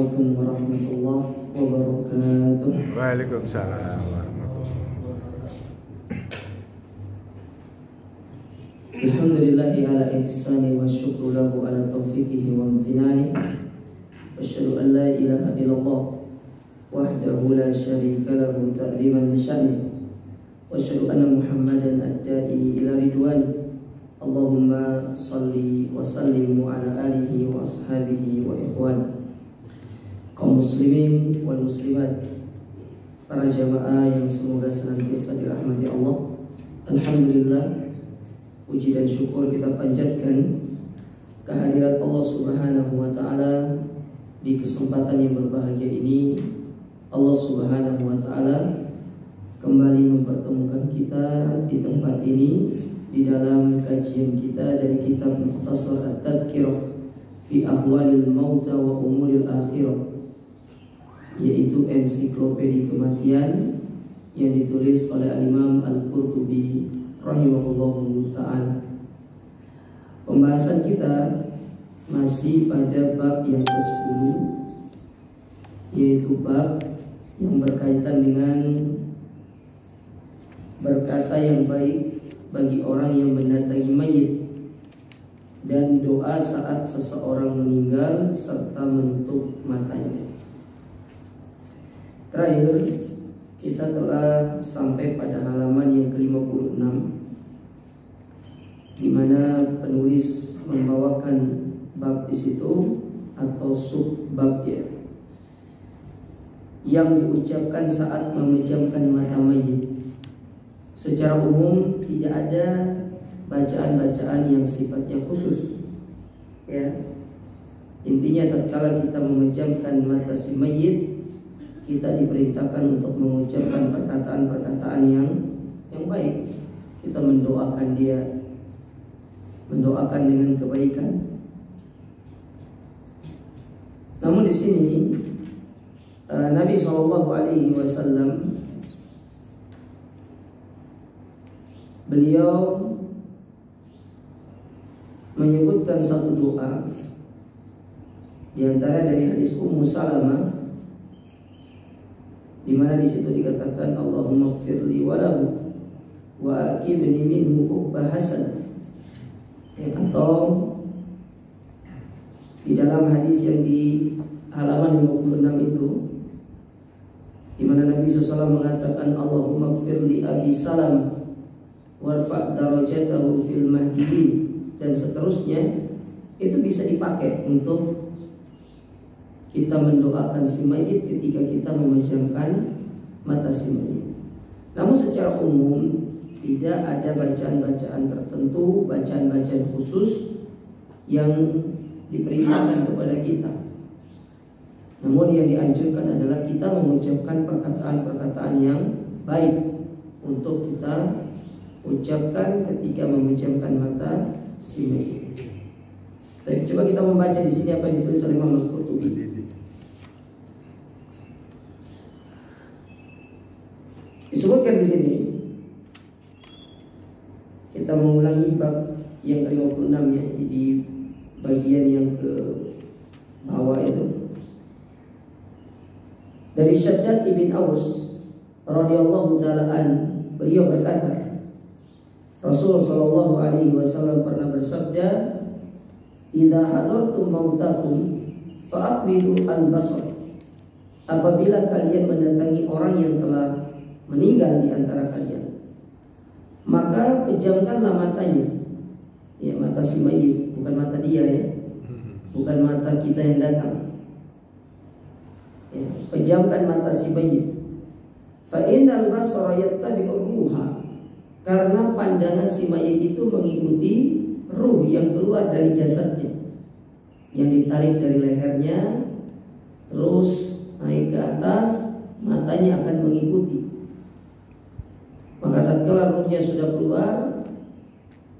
Assalamualaikum warahmatullahi wabarakatuh. Waalaikumsalam warahmatullahi wabarakatuh. Alhamdulillahi ala ihsani wa syukru lahu ala taufiqihi wa amtinani. Asyhadu an la ilaha illallah wahdahu la syarika lahu ta'ziman li sya'ni. Wa asyhadu anna Muhammadan ad-da'i ila ridwani. Allahumma salli wa sallim ala alihi wa ashabihi wa ikhwani. Kaum muslimin wal muslimat, para jamaah yang semoga senantiasa dirahmati Allah. Alhamdulillah, puji dan syukur kita panjatkan kehadirat Allah Subhanahu wa taala di kesempatan yang berbahagia ini. Allah Subhanahu wa taala kembali mempertemukan kita di tempat ini di dalam kajian kita dari kitab Mukhtasar At-Tadhkirah fi Ahwalil Mauta wa Umuril Akhirah, yaitu ensiklopedia kematian yang ditulis oleh Al-Imam Al-Qurtubi rahimahullahu ta'ala. Pembahasan kita masih pada bab yang ke-10, yaitu bab yang berkaitan dengan berkata yang baik bagi orang yang mendatangi mayit dan doa saat seseorang meninggal serta menutup matanya. Terakhir kita telah sampai pada halaman yang ke-56, di mana penulis membawakan bab di situ atau sub-bab yang diucapkan saat memejamkan mata mayit. Secara umum tidak ada bacaan-bacaan yang sifatnya khusus, ya. Intinya tatkala kita memejamkan mata si mayit, kita diperintahkan untuk mengucapkan perkataan-perkataan yang baik. Kita mendoakan dia, mendoakan dengan kebaikan. Namun di sini Nabi SAW beliau menyebutkan satu doa di antara dari hadis Ummu Salamah, di mana di situ dikatakan Allahumma ighfirli wa lahu wa aqibni minhu uqba hasan, atau di dalam hadis yang di halaman 56 itu, di mana Nabi SAW mengatakan Allahumma ighfirli Abi Salam warfa' darajatahu fil mahdiyin, dan seterusnya. Itu bisa dipakai untuk kita mendoakan si mayit ketika kita memejamkan mata si mayit. Namun secara umum tidak ada bacaan-bacaan tertentu, bacaan-bacaan khusus yang diperintahkan kepada kita. Namun yang dianjurkan adalah kita mengucapkan perkataan-perkataan yang baik untuk kita ucapkan ketika memejamkan mata si mayit. Tapi coba kita membaca di sini apa yang ditulis oleh Imam Al-Qurtubi. Disebutkan di sini, kita mengulangi bab yang ke-56 ya, di bagian yang ke bawah itu. Dari Syaddad ibn Aus radhiyallahu ta'ala an, beliau berkata, Rasulullah sallallahu alaihi wasallam pernah bersabda, "Idza hadartum mautakum fa'aqbilu al-basar." Apabila kalian mendatangi orang yang telah meninggal di antara kalian, maka pejamkanlah matanya. Ya, mata si mayit, bukan mata dia ya. Bukan mata kita yang datang. Ya, pejamkan mata si mayit. Fa innal basara yattabi'ur ruha. Karena pandangan si mayit itu mengikuti ruh yang keluar dari jasadnya, yang ditarik dari lehernya terus naik ke atas, matanya akan mengikuti. Maka tatkala ruhnya sudah keluar,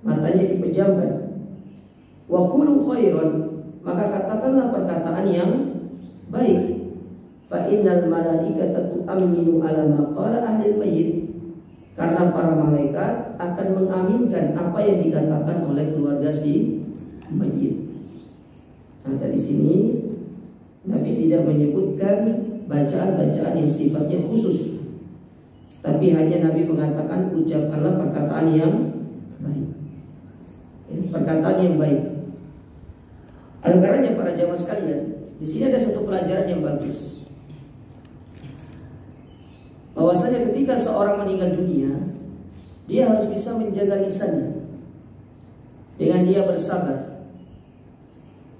matanya dipejamkan. Wa qulu khairan, maka katakanlah perkataan yang baik. Fa innal malaikata tu'minu ala ma qala ahli mayyit. Karena para malaikat akan mengaminkan apa yang dikatakan oleh keluarga si mayit. Nah, dari sini Nabi tidak menyebutkan bacaan-bacaan yang sifatnya khusus, tapi hanya Nabi mengatakan ucapkanlah perkataan yang baik, perkataan yang baik. Oleh karenanya para jamaah sekalian, di sini ada satu pelajaran yang bagus, bahwasanya ketika seorang meninggal dunia, dia harus bisa menjaga lisannya dengan dia bersabar.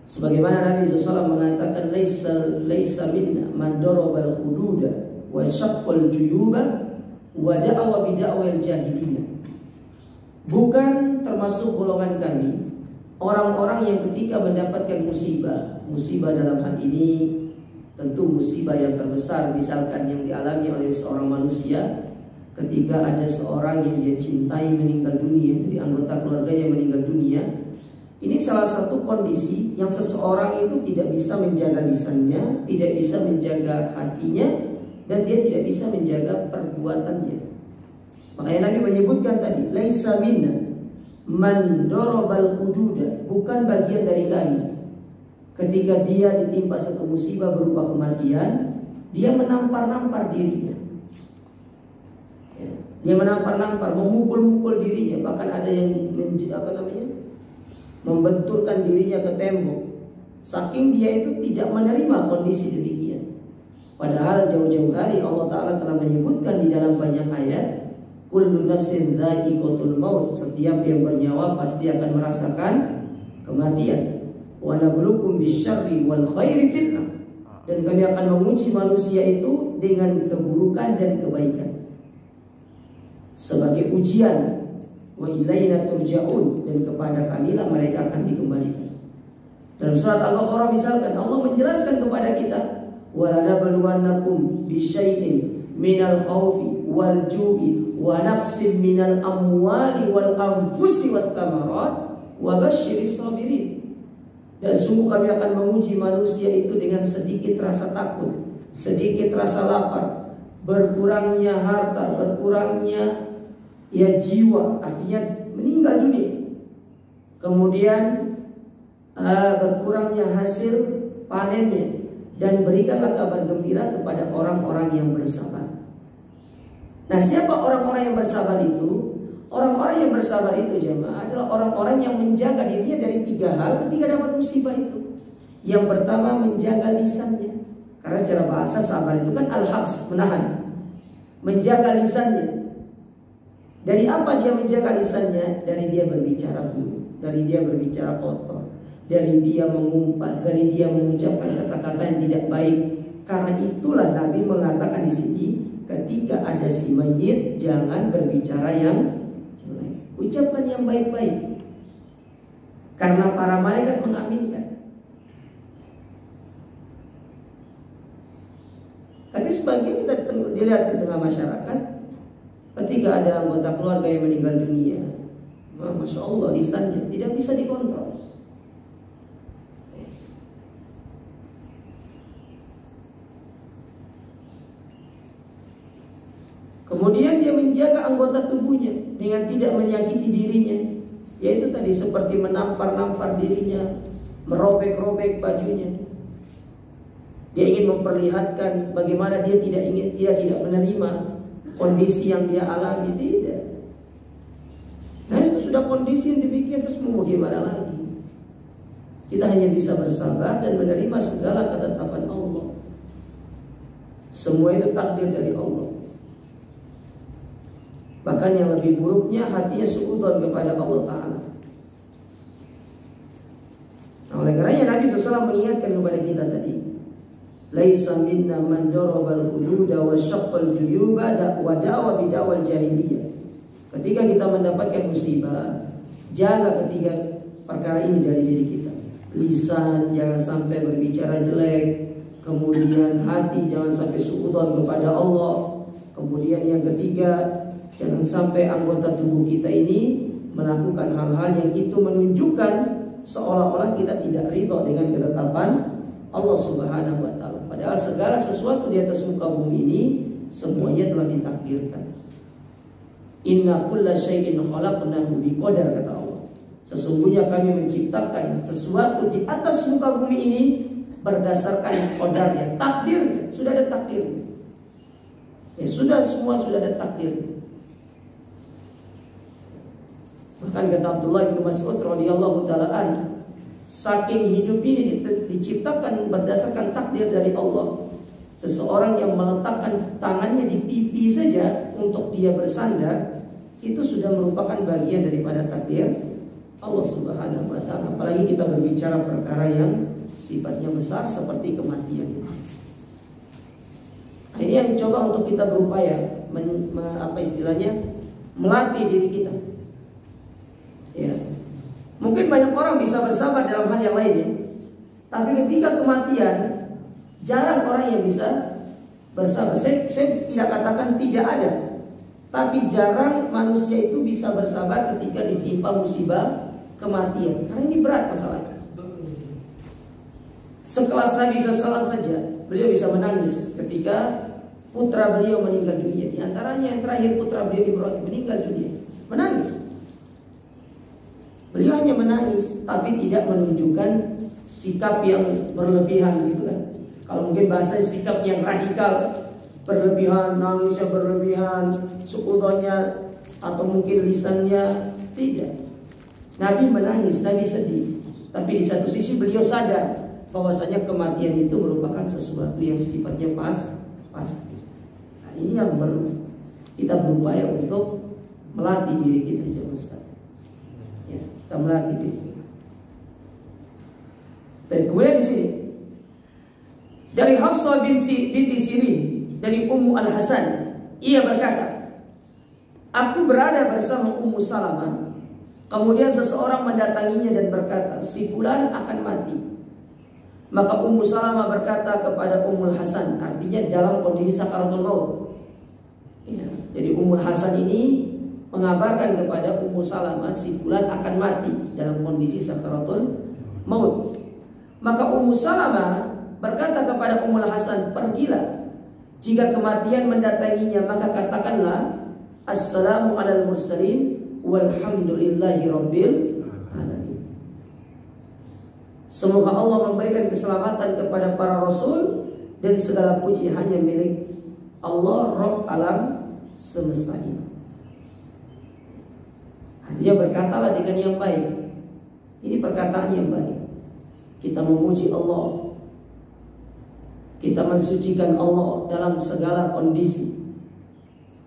Sebagaimana Nabi SAW mengatakan, laisa minna man darabal hududa wa syaqqal juyuba wa da'awa bida'wal jahiliyah. Bukan termasuk golongan kami orang-orang yang ketika mendapatkan musibah dalam hal ini tentu musibah yang terbesar, misalkan yang dialami oleh seorang manusia ketika ada seorang yang dia cintai meninggal dunia, dari anggota keluarganya meninggal dunia. Ini salah satu kondisi yang seseorang itu tidak bisa menjaga lisannya, tidak bisa menjaga hatinya, dan dia tidak bisa menjaga perbuatannya. Makanya Nabi menyebutkan tadi, laisa minna man darabal hududa, bukan bagian dari kami. Ketika dia ditimpa satu musibah berupa kematian, dia menampar-nampar dirinya. Dia menampar-nampar, memukul-mukul dirinya, bahkan ada yang membenturkan dirinya ke tembok. Saking dia itu tidak menerima kondisi demikian. Padahal jauh-jauh hari Allah Ta'ala telah menyebutkan di dalam banyak ayat, kullu nafsin dha'iqatul maut, setiap yang bernyawa pasti akan merasakan kematian. Wa nabluukum bisyarri wal khairi fitnah, dan kami akan menguji manusia itu dengan keburukan dan kebaikan sebagai ujian. Wa ilaina turja'un, dan kepada kamilah mereka akan dikembalikan. Dalam surat Al-Baqarah misalkan Allah menjelaskan kepada kita, wala nabluwannakum bisyai'in minal khaufi wal ju'i wa naqsin minal amwali wal anfusi wat thamarat wa basyiris sabirin. Dan sungguh kami akan menguji manusia itu dengan sedikit rasa takut, sedikit rasa lapar, berkurangnya harta, berkurangnya jiwa, artinya meninggal dunia, kemudian berkurangnya hasil panennya, dan berikanlah kabar gembira kepada orang-orang yang bersabar. Nah, siapa orang-orang yang bersabar itu? Orang-orang yang bersabar itu jemaah adalah orang-orang yang menjaga dirinya dari 3 hal ketika dapat musibah itu. Yang pertama, menjaga lisannya, karena secara bahasa sabar itu kan al-habs, menahan. Menjaga lisannya. Dari apa dia menjaga lisannya? Dari dia berbicara buruk, dari dia berbicara kotor, dari dia mengumpat, dari dia mengucapkan kata-kata yang tidak baik. Karena itulah Nabi mengatakan di sini, ketika ada si mayit jangan berbicara yang jelek, ucapkan yang baik-baik, karena para malaikat mengaminkan. Tapi sebagian kita dilihat di tengah masyarakat, ketika ada anggota keluarga yang meninggal dunia, Masya Allah lisannya tidak bisa dikontrol. Kemudian dia menjaga anggota tubuhnya dengan tidak menyakiti dirinya, yaitu tadi seperti menampar-nampar dirinya, merobek-robek bajunya. Dia ingin memperlihatkan bagaimana dia tidak menerima kondisi yang dia alami. Tidak. Nah, itu sudah kondisi yang demikian, terus mau gimana lagi? Kita hanya bisa bersabar dan menerima segala ketetapan Allah. Semua itu takdir dari Allah. Bahkan yang lebih buruknya hatinya suudzon kepada Allah Ta'ala. Nah, oleh karenanya Nabi SAW mengingatkan kepada kita tadi, laisa minna man darabal hududa wa syaqqal juyuba wa da'wa bida'wal jahiliyah. Ketika kita mendapatkan musibah, jaga ketiga perkara ini dari diri kita. Lisan jangan sampai berbicara jelek, kemudian hati jangan sampai suudzon kepada Allah, kemudian yang ketiga, jangan sampai anggota tubuh kita ini melakukan hal-hal yang itu menunjukkan seolah-olah kita tidak ridho dengan ketetapan Allah Subhanahu wa Ta'ala. Padahal segala sesuatu di atas muka bumi ini semuanya telah ditakdirkan. Inna kulla syai'in khalaqnahu biqadar, kata Allah. Sesungguhnya kami menciptakan sesuatu di atas muka bumi ini berdasarkan qadarnya, takdirnya, sudah ada takdirnya. Ya sudah, semua sudah ada takdirnya. Bahkan kata Abdullah bin Mas'ud radhiyallahu taala anhu, saking hidup ini diciptakan berdasarkan takdir dari Allah. Seseorang yang meletakkan tangannya di pipi saja untuk dia bersandar, itu sudah merupakan bagian daripada takdir Allah Subhanahu wa taala. Apalagi kita berbicara perkara yang sifatnya besar seperti kematian. Nah, ini yang coba untuk kita berupaya melatih diri kita. Ya. Mungkin banyak orang bisa bersabar dalam hal yang lainnya, tapi ketika kematian jarang orang yang bisa bersabar. Saya tidak katakan tidak ada, tapi jarang manusia itu bisa bersabar ketika ditimpa musibah kematian, karena ini berat masalahnya. Sekelas Nabi SAW saja, beliau bisa menangis ketika putra beliau meninggal dunia. Di antaranya yang terakhir putra beliau Ibrahim meninggal dunia, menangis. Beliau hanya menangis, tapi tidak menunjukkan sikap yang berlebihan gitu kan. Kalau mungkin bahasa sikap yang radikal, berlebihan, nangisnya berlebihan, suudonya atau mungkin lisannya, tidak. Nabi menangis, Nabi sedih, tapi di satu sisi beliau sadar bahwasanya kematian itu merupakan sesuatu yang sifatnya pasti. Nah, ini yang perlu kita berupaya untuk melatih diri kita jemaah sekalian. Ya, kita melatih diri kita. Dan kemudian di sini dari Hafsah binti Sirin dari Ummu Al-Hasan, ia berkata, aku berada bersama Ummu Salamah, kemudian seseorang mendatanginya dan berkata, si fulan akan mati. Maka Ummu Salamah berkata kepada Ummul Hasan, artinya dalam kondisi sakaratul maut. Ya, jadi Ummul Hasan ini mengabarkan kepada Ummu Salamah si fulan akan mati dalam kondisi sakaratul maut. Maka Ummu Salamah berkata kepada Ummul Hasan, pergilah. Jika kematian mendatanginya, maka katakanlah, assalamu alal mursalin walhamdulillahi rabbil alamin. Semoga Allah memberikan keselamatan kepada para rasul dan segala puji hanya milik Allah, Rabb alam semesta ini. Artinya berkatalah dengan yang baik. Ini perkataan yang baik. Kita memuji Allah, kita mensucikan Allah dalam segala kondisi,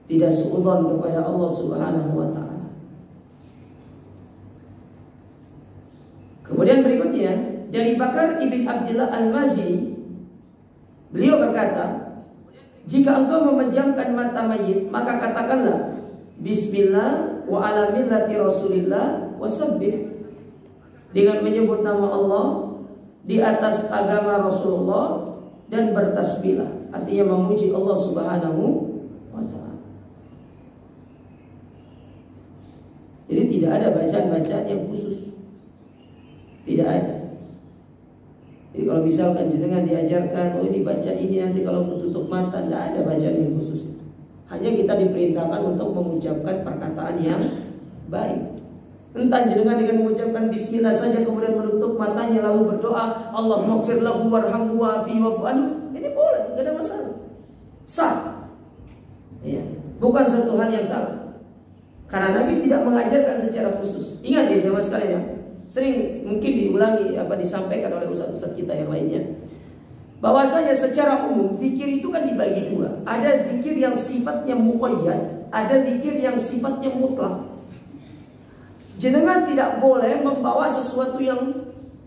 tidak suudzon kepada Allah Subhanahu wa ta'ala. Kemudian berikutnya dari Bakar ibn Abdullah Al-Mazini, beliau berkata, jika engkau memejamkan mata mayit, maka katakanlah bismillah wa ala millati rasulillah wasabbih, dengan menyebut nama Allah di atas agama Rasulullah dan bertasbihlah, artinya memuji Allah Subhanahu wa ta'ala. Jadi tidak ada bacaan-bacaan yang khusus, tidak ada. Jadi kalau misalkan jenengan diajarkan, oh ini baca ini nanti kalau tutup mata, tidak ada bacaan yang khusus. Hanya kita diperintahkan untuk mengucapkan perkataan yang baik. Entah jenengan dengan mengucapkan bismillah saja kemudian menutup matanya lalu berdoa, Allahumma ighfir lahu warhamhu wa'afihi wa'fu anhu, ini boleh, tidak ada masalah, sah. Ya, bukan satu hal yang salah. Karena Nabi tidak mengajarkan secara khusus. Ingat ya jemaah sekalian ya, sering mungkin diulangi disampaikan oleh ustaz-ustaz kita yang lainnya, bahwasanya secara umum zikir itu kan dibagi dua. Ada zikir yang sifatnya muqayyad, ada zikir yang sifatnya mutlak. Jenengan tidak boleh membawa sesuatu yang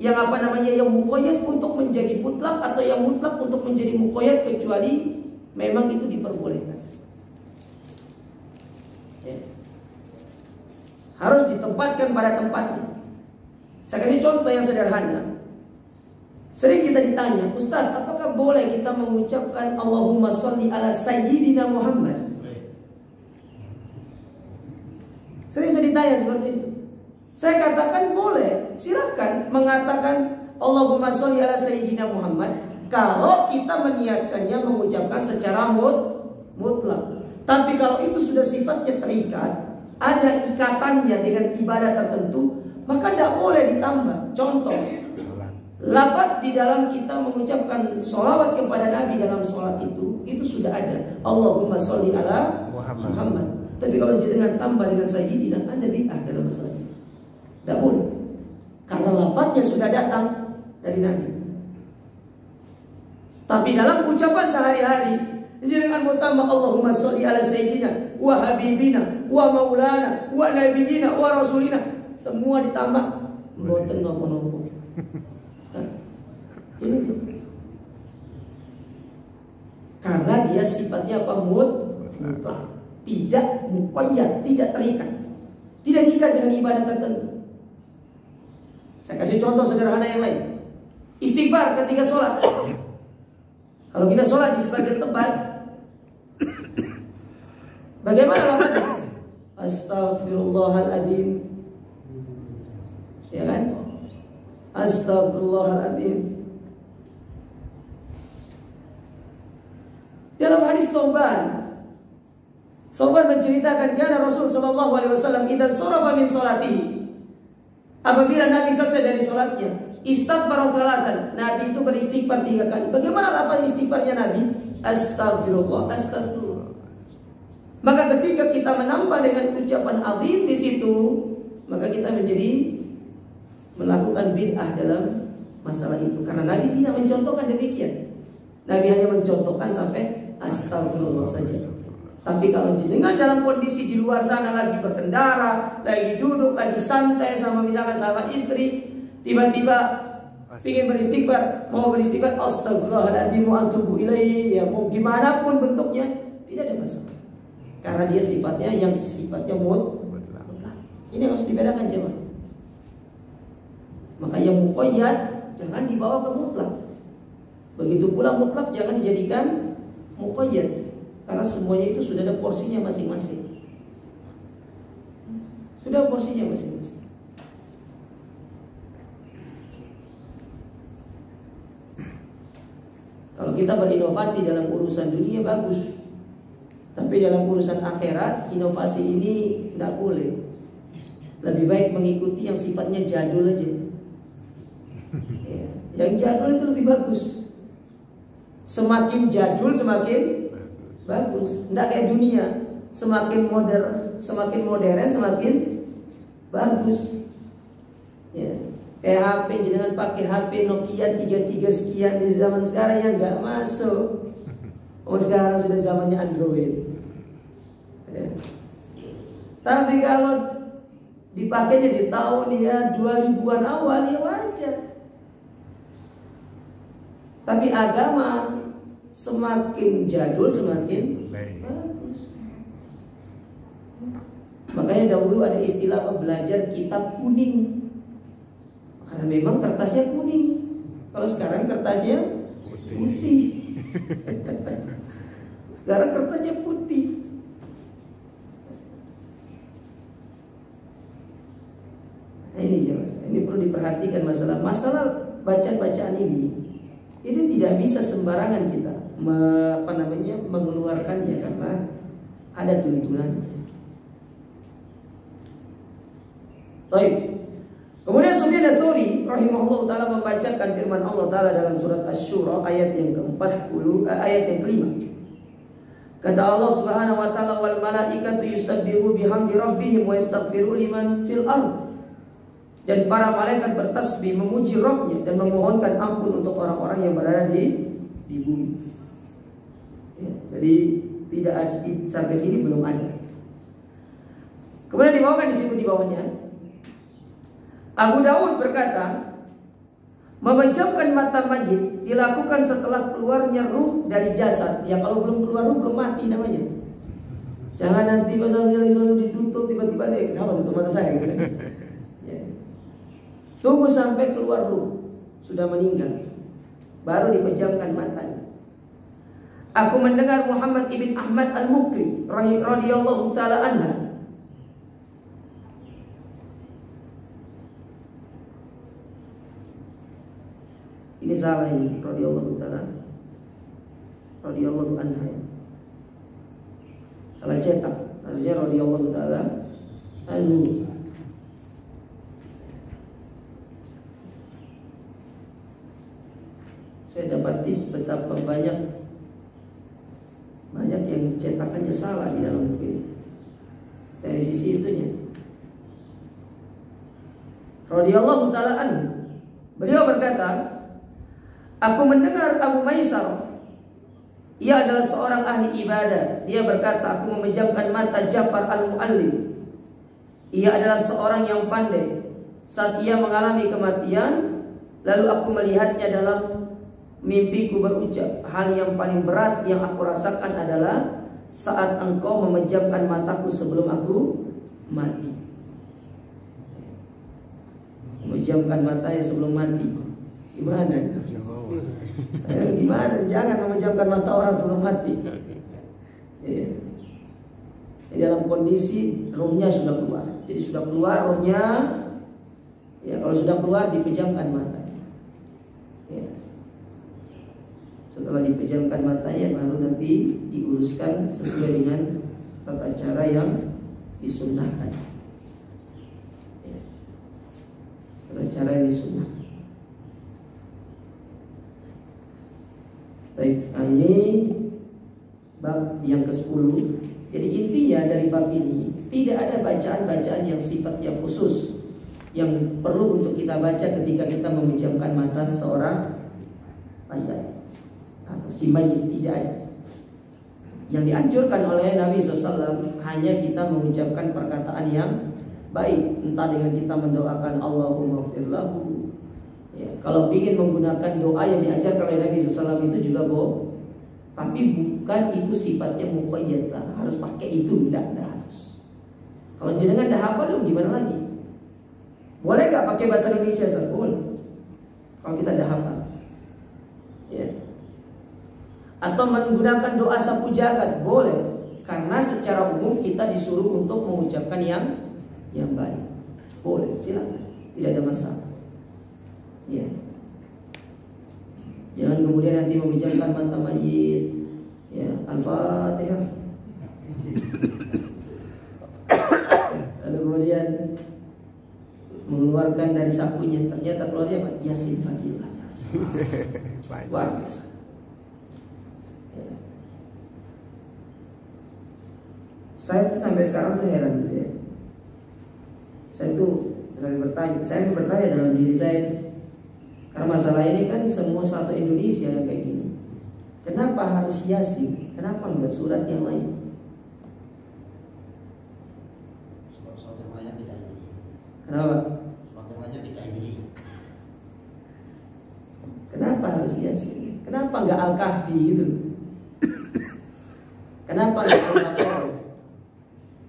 muqayyad untuk menjadi mutlak, atau yang mutlak untuk menjadi muqayyad, kecuali memang itu diperbolehkan. Ya. Harus ditempatkan pada tempatnya. Saya kasih contoh yang sederhana. Sering kita ditanya, Ustaz, apakah boleh kita mengucapkan Allahumma sholli ala sayyidina Muhammad? Sering saya ditanya seperti itu. Saya katakan boleh, silahkan mengatakan Allahumma sholli ala sayyidina Muhammad kalau kita meniatkannya mengucapkan secara mutlak. Tapi kalau itu sudah sifatnya terikat, ada ikatannya dengan ibadah tertentu, maka tidak boleh ditambah. Contoh, Lafaz di dalam kita mengucapkan sholawat kepada Nabi dalam sholat itu sudah ada. Allahumma sholli ala Muhammad. Tapi kalau jenengan tambah dengan sayyidina, Anda bid'ah dalam masalah ini. Tidak boleh. Karena lafaznya sudah datang dari Nabi. Tapi dalam ucapan sehari-hari, jenengan mau tambah Allahumma sholli ala sayyidina wa habibina wa maulana wa nabiyina wa rasulina, semua ditambah mboten nopo-nopo. Ini dia. Karena dia sifatnya apa? Mutlak, tidak muqayyad, tidak terikat, tidak diikat dengan ibadah tertentu. Saya kasih contoh sederhana yang lain. Istighfar ketika sholat. Kalau kita sholat di sebagian tempat, bagaimana lafaznya? Astaghfirullahaladzim, ya kan? Astaghfirullahaladzim. Dalam hadis Thawban menceritakan karena Rasul sallallahu alaihi wasallam idza sarafa min salatihi, apabila Nabi selesai dari salatnya, istighfar salatan, Nabi itu beristighfar 3 kali. Bagaimana lafaz istighfarnya Nabi? Astagfirullah, astagfirullah. Maka ketika kita menambah dengan ucapan azim di situ, maka kita menjadi melakukan bid'ah dalam masalah itu. Karena Nabi tidak mencontohkan demikian. Nabi hanya mencontohkan sampai astagfirullah saja. Tapi kalau jenengan dalam kondisi di luar sana lagi berkendara, lagi duduk, lagi santai sama misalkan sama istri, tiba-tiba ingin beristighfar, mau beristighfar, astagfirullahaladzim wa atubu ilaihi, ya mau gimana pun bentuknya, tidak ada masalah. Karena dia sifatnya mutlak. Ini harus dibedakan jemaah. Maka yang muqayyad jangan dibawa ke mutlak. Begitu pula mutlak jangan dijadikan muqayyad. Karena semuanya itu sudah ada porsinya masing-masing. Sudah porsinya masing-masing. Kalau kita berinovasi dalam urusan dunia bagus, tapi dalam urusan akhirat inovasi ini tidak boleh. Lebih baik mengikuti yang sifatnya jadul aja. Ya, yang jadul itu lebih bagus. Semakin jadul semakin bagus. Tidak kayak dunia, semakin modern semakin bagus. Ya. HP jangan pakai HP Nokia 33 sekian di zaman sekarang yang nggak masuk. Oh sekarang sudah zamannya Android. Ya. Tapi kalau dipakainya di tahun ya 2000-an awal ya wajar. Tapi agama semakin jadul semakin bagus. Makanya dahulu ada istilah apa, belajar kitab kuning. Karena memang kertasnya kuning. Kalau sekarang kertasnya putih. Sekarang kertasnya putih. Nah ini perlu diperhatikan masalah bacaan ini. Ini tidak bisa sembarangan kita mengeluarkannya karena ada tuntunan. Baik. Kemudian Sufyan Ats-Tsauri rahimahullah taala membacakan firman Allah taala dalam surat Asy-Syura ayat yang ke-40, ayat yang ke-5. Kata Allah Subhanahu wa taala, wal malaikatu yusabbihu bihamdi rabbihim wa yastaghfiru liman fil ardh. Dan para malaikat bertasbih memuji Rabb-nya dan memohonkan ampun untuk orang-orang yang berada di bumi. Ya, jadi tidak ada, sampai sini belum ada. Kemudian dibawakan di situ di bawahnya. Abu Daud berkata, memejamkan mata mayit dilakukan setelah keluarnya ruh dari jasad. Ya kalau belum keluar ruh belum mati namanya. Jangan nanti masalah ditutup tiba-tiba deh, kenapa tutup mata saya gitu kan? Ya. Tunggu sampai keluar ruh, sudah meninggal, baru dipejamkan matanya. Aku mendengar Muhammad ibn Ahmad al-Mukri radhiyallahu taala anha ini salah ini radhiyallahu anha. Salah cetak, harusnya radhiyallahu taala anhu. betapa banyak yang cetakannya salah di dalam buku ini. Dari sisi itunya. Radhiyallahu ta'ala anhu, beliau berkata, aku mendengar Abu Maisar, ia adalah seorang ahli ibadah. Dia berkata, aku memejamkan mata Ja'far al-Muallim. Ia adalah seorang yang pandai. Saat ia mengalami kematian, lalu aku melihatnya dalam mimpiku berucap, hal yang paling berat yang aku rasakan adalah saat engkau memejamkan mataku sebelum aku mati. Memejamkan matanya sebelum mati. Gimana? Gimana? Jangan memejamkan mata orang sebelum mati. Ya. Dalam kondisi rohnya sudah keluar. Jadi sudah keluar rohnya. Ya, kalau sudah keluar dipejamkan matanya. Ya. Setelah dipejamkan matanya baru nanti diuruskan sesuai dengan tata cara yang disunnahkan. Ya. Tata cara yang disunnahkan. Baik, nah ini bab yang ke-10. Jadi intinya dari bab ini tidak ada bacaan-bacaan yang sifatnya khusus yang perlu untuk kita baca ketika kita memejamkan mata seorang mayat atau si mayit, tidak ada. Yang dianjurkan oleh Nabi SAW hanya kita mengucapkan perkataan yang baik, entah dengan kita mendoakan Allahumma firlahu. Ya, kalau ingin menggunakan doa yang diajarkan oleh Nabi SAW itu juga boleh, tapi bukan itu sifatnya muqayyad, harus pakai itu, tidak harus. Kalau jenengan dah hafal, gimana lagi? Boleh gak pakai bahasa Indonesia? Boleh. Kalau kita dah hafal. Ya. Atau menggunakan doa sapu jagat, boleh. Karena secara umum kita disuruh untuk mengucapkan yang baik. Boleh, silakan. Tidak ada masalah. Ya. Jangan kemudian nanti memejamkan mata mayit. Ya, Al-Fatihah. Lalu kemudian mengeluarkan dari sakunya, ternyata keluarnya apa? Yasin Fadilah. Luar biasa. Ya. Saya tuh sampai sekarang tuh heran gitu ya. Saya bertanya dalam diri saya, karena masalah ini kan semua satu Indonesia yang kayak gini. Kenapa harus Yasin? Kenapa enggak surat yang lain? Kenapa? Kenapa harus Yasin? Kenapa enggak Al-Kahfi gitu? Kenapa enggak surat Al-Baqarah?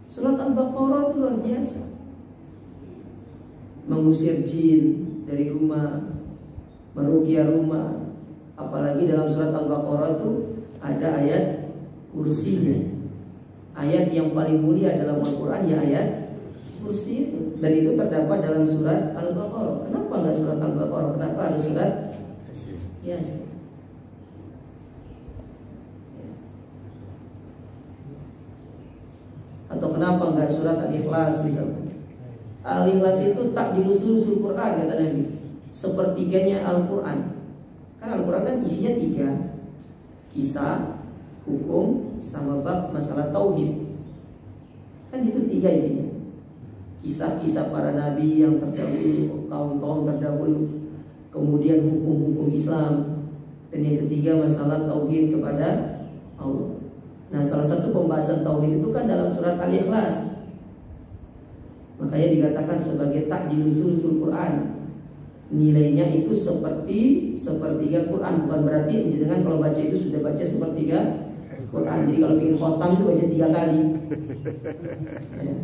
Surat Al-Baqarah itu luar biasa. Mengusir jin dari rumah, meruqyah rumah. Apalagi dalam surat Al-Baqarah itu ada ayat kursinya. Ayat yang paling mulia dalam Al-Quran ya ayat kursi itu. Dan itu terdapat dalam surat Al-Baqarah. Kenapa enggak surat Al-Baqarah? Kenapa harus surat Yasin? Atau kenapa enggak surat Al-Ikhlas misalnya? Al-Ikhlas itu tak dilusul Quran kata Nabi, sepertiganya Al-Quran. Karena Al-Quran kan isinya 3, kisah, hukum, sama bab masalah tauhid. Kan itu 3 isinya. Kisah-kisah para nabi yang terdahulu, kaum-kaum terdahulu, kemudian hukum-hukum Islam, dan yang ketiga masalah tauhid kepada Allah. Nah, salah satu pembahasan tauhid itu kan dalam surat Al-Ikhlas. Makanya dikatakan sebagai ta'dilusul Quran. Nilainya itu sepertiga Quran, bukan berarti jangan kalau baca itu sudah baca sepertiga Quran. Jadi kalau ingin khotam itu baca 3 kali. Ya.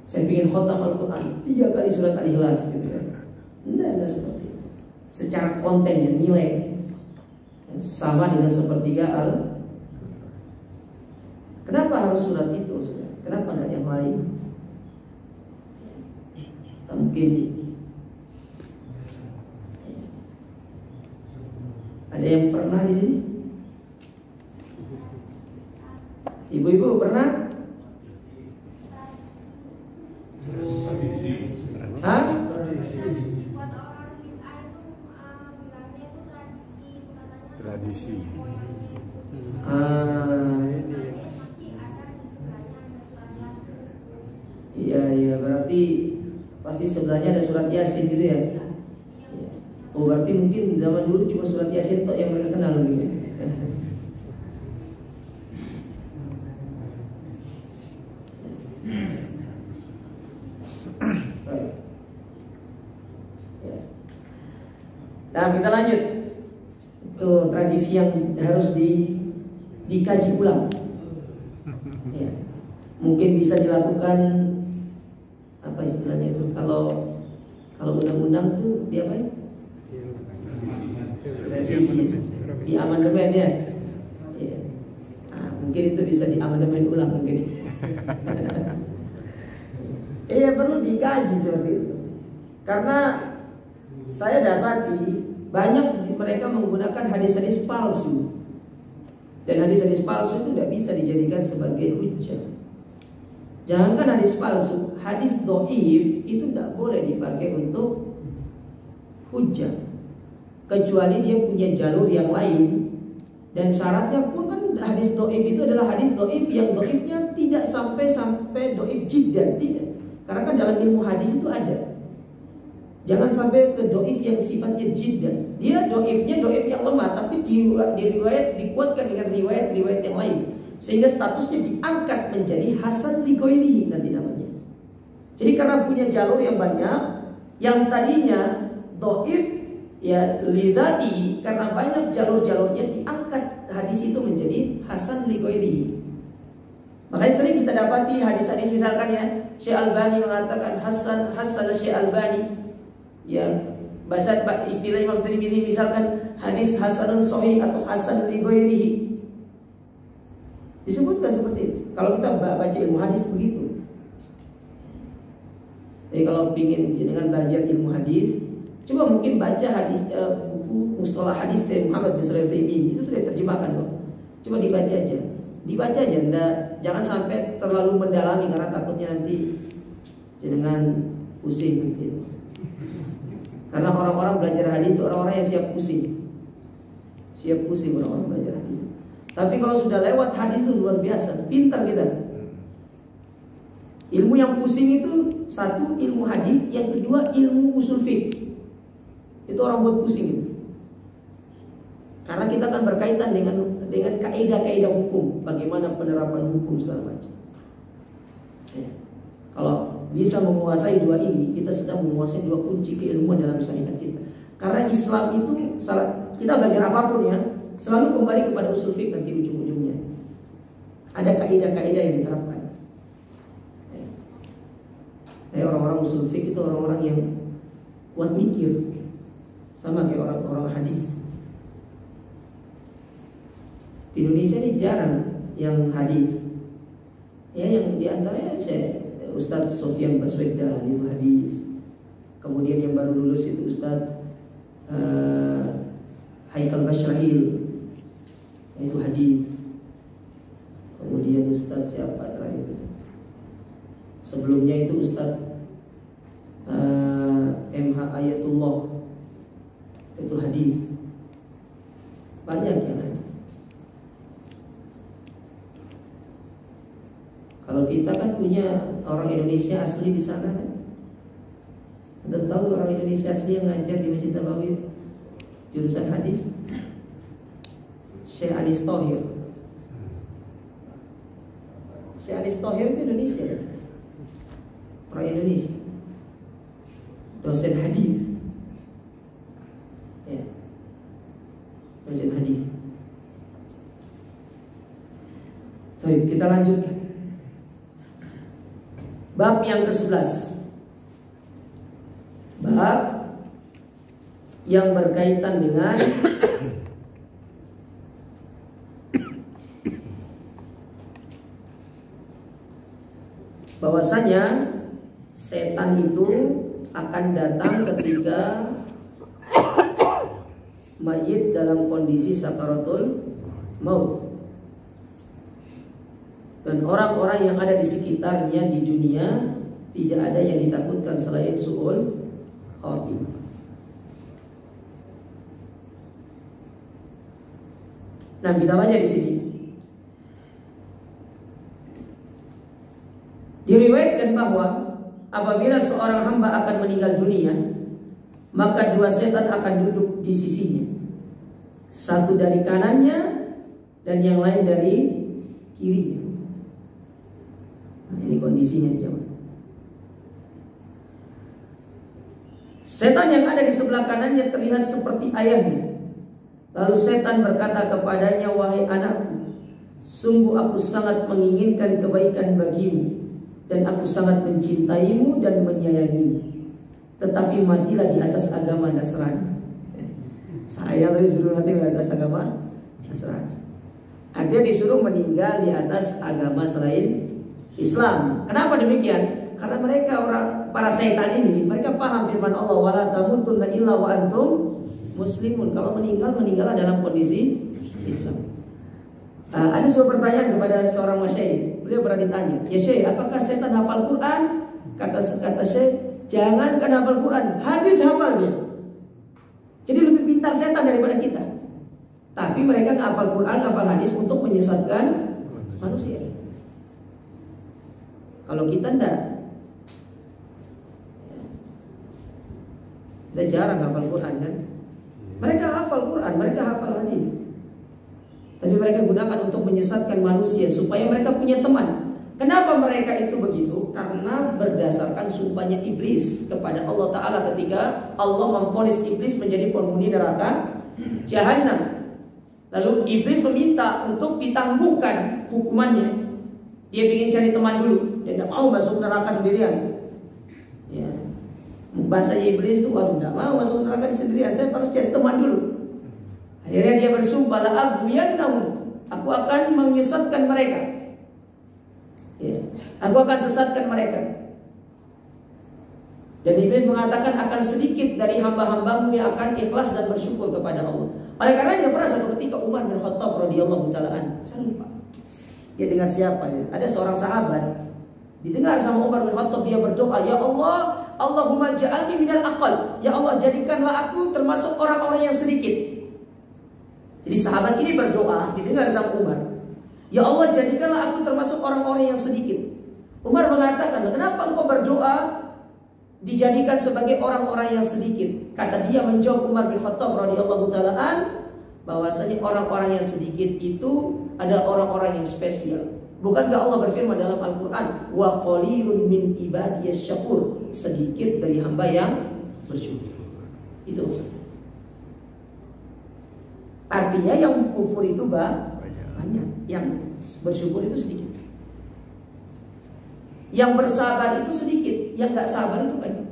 Saya ingin khotam Al-Quran 3 kali surat Al-Ikhlas gitu kan. Enggak seperti itu. Secara kontennya nilai sama dengan sepertiga Kenapa harus surat itu? Kenapa enggak yang lain? Tak mungkin. Ada yang pernah di sini? Ibu-ibu pernah? Hah? Tradisi. Iya, berarti pasti sebelahnya ada surat Yasin gitu ya. Oh, berarti mungkin zaman dulu cuma surat Yasin tok yang mereka kenal gitu. Nah, kita lanjut. Itu tradisi yang harus dikaji ulang. Ya. Mungkin bisa dilakukan apa istilahnya itu? Kalau undang-undang tuh diapain? Revisi, di amandemen ya. Ya. Nah, mungkin itu bisa di amandemen ulang mungkin. Perlu dikaji seperti itu. Karena saya dapati banyak mereka menggunakan hadis-hadis palsu. Dan hadis-hadis palsu itu tidak bisa dijadikan sebagai hujjah. Jangankan hadis palsu, hadis dhaif itu tidak boleh dipakai untuk hujjah, kecuali dia punya jalur yang lain. Dan syaratnya pun kan hadis dhaif itu adalah hadis dhaif yang dhaifnya tidak sampai dhaif jiddan, tidak. Karena kan dalam ilmu hadis itu ada. Jangan sampai ke dhaif yang sifatnya jiddan. Dia dhaifnya dhaif yang lemah, tapi dikuatkan dengan riwayat-riwayat yang lain, sehingga statusnya diangkat menjadi hasan li ghairihi nanti namanya. Jadi karena punya jalur yang banyak, yang tadinya dhaif ya lidati, karena banyak jalur-jalurnya diangkat hadis itu menjadi hasan li ghairihi. Makanya sering kita dapati hadis-hadis misalkan ya, Syekh Albani mengatakan hasan Syekh Albani. Ya, bahasa istilah Imam Tirmidzi misalkan hadis hasanun sahih atau hasan li ghairihi. Disebutkan seperti itu. Kalau kita baca ilmu hadis begitu. Jadi kalau ingin dengan belajar ilmu hadis, coba mungkin baca hadis buku Mustalah Hadis Syekh Muhammad bin Shalih Al-Utsaimin, itu sudah terjemahkan kok. Coba dibaca aja. Jangan sampai terlalu mendalami karena takutnya nanti jenengan pusing gitu. Karena orang-orang belajar hadis itu orang-orang yang siap pusing orang-orang belajar hadis. Tapi kalau sudah lewat hadis itu luar biasa, pintar kita. Ilmu yang pusing itu satu ilmu hadis, yang kedua ilmu usul fiqh. Itu orang buat pusing itu. Karena kita akan berkaitan dengan kaidah-kaidah hukum, bagaimana penerapan hukum segala macam. Ya. Kalau bisa menguasai dua ini, kita sedang menguasai dua kunci keilmuan dalam syariat kita. Karena Islam itu kita belajar apapun ya, selalu kembali kepada usul fiqh nanti ujung-ujungnya. Ada kaidah-kaidah yang diterapkan. Orang-orang usul fiqh itu orang-orang yang kuat mikir, sama kayak orang-orang hadis. Di Indonesia ini jarang yang hadis. Ya, yang diantaranya Ustadz Sofyan Baswedan itu hadis. Kemudian yang baru lulus itu Ustadz Haikal Basyrahil itu hadis. Kemudian Ustadz siapa terakhir? Sebelumnya itu Ustadz MH Ayatullah itu hadis. Banyak yang hadis. Kalau kita kan punya orang Indonesia asli di sana kan. Anda tahu orang Indonesia asli yang ngajar di Masjid Nabawi jurusan hadis? Syekh Anis Thohir. Syekh Anis Thohir itu Indonesia. Orang Indonesia. Dosen hadis. Ya. Dosen hadis. Baik, kita lanjutkan. Bab yang ke-11. Bab yang berkaitan dengan bahwasanya setan itu akan datang ketika mayit dalam kondisi sakaratul maut. Dan orang-orang yang ada di sekitarnya di dunia tidak ada yang ditakutkan selain su'ul khatimah. Nah, kita baca di sini. Diriwayatkan bahwa apabila seorang hamba akan meninggal dunia, maka dua setan akan duduk di sisinya. Satu dari kanannya dan yang lain dari kirinya. Nah, ini kondisinya jemaah. Setan yang ada di sebelah kanannya terlihat seperti ayahnya. Lalu setan berkata kepadanya, "Wahai anakku, sungguh aku sangat menginginkan kebaikan bagimu, dan aku sangat mencintaimu dan menyayangimu. Tetapi matilah di atas agama Nasrani." Saya tadi suruh mati di atas agama Nasrani. Artinya disuruh meninggal di atas agama selain Islam. Kenapa demikian? Karena mereka para setan ini, mereka paham firman Allah, "Wala tamutunna illa wa antum muslimun." Kalau meninggal dalam kondisi Islam. Ada sebuah pertanyaan kepada seorang masyayikh. Beliau pernah ditanya, "Ya Syekh, apakah setan hafal Quran?" Kata Syekh, "Jangankan hafal Quran, hadis hafal dia." Jadi lebih pintar setan daripada kita. Tapi mereka hafal Quran, hafal hadis untuk menyesatkan manusia. Kalau kita enggak, kita jarang hafal Quran kan? Mereka hafal Quran, mereka hafal hadis. Tapi mereka gunakan untuk menyesatkan manusia supaya mereka punya teman. Kenapa mereka itu begitu? Karena berdasarkan sumpahnya iblis kepada Allah Ta'ala ketika Allah memvonis iblis menjadi penghuni neraka Jahannam. Lalu iblis meminta untuk ditangguhkan hukumannya. Dia ingin cari teman dulu. Dia tidak mau masuk neraka sendirian. Ya. Bahasa iblis itu, waduh, tidak mau masuk neraka sendirian, saya harus cari teman dulu. Akhirnya dia bersumpah, "La'aghwiyannahum," aku akan menyesatkan mereka. Ya. Aku akan sesatkan mereka. Dan iblis mengatakan, akan sedikit dari hamba-hambamu yang akan ikhlas dan bersyukur kepada Allah. Oleh karenanya pernah satu ketika Umar bin Khattab radhiyallahu ta'ala anhu, saya lupa dia dengar siapa ya, ada seorang sahabat didengar sama Umar bin Khattab, dia berdoa, "Ya Allah, Allahumma ja'alni minal aqal." Ya Allah, jadikanlah aku termasuk orang-orang yang sedikit. Jadi sahabat ini berdoa, didengar sama Umar, "Ya Allah, jadikanlah aku termasuk orang-orang yang sedikit." Umar mengatakan, "Kenapa engkau berdoa dijadikan sebagai orang-orang yang sedikit?" Kata dia, menjawab Umar bin Khattab radhiyallahu ta'ala an, bahwasanya orang-orang yang sedikit itu adalah orang-orang yang spesial. Bukankah Allah berfirman dalam Al-Quran, "Wa qalilun min ibadiyas syakur," sedikit dari hamba yang bersyukur. Itu maksudnya. Artinya yang kufur itu banyak, yang bersyukur itu sedikit. Yang bersabar itu sedikit, yang gak sabar itu banyak.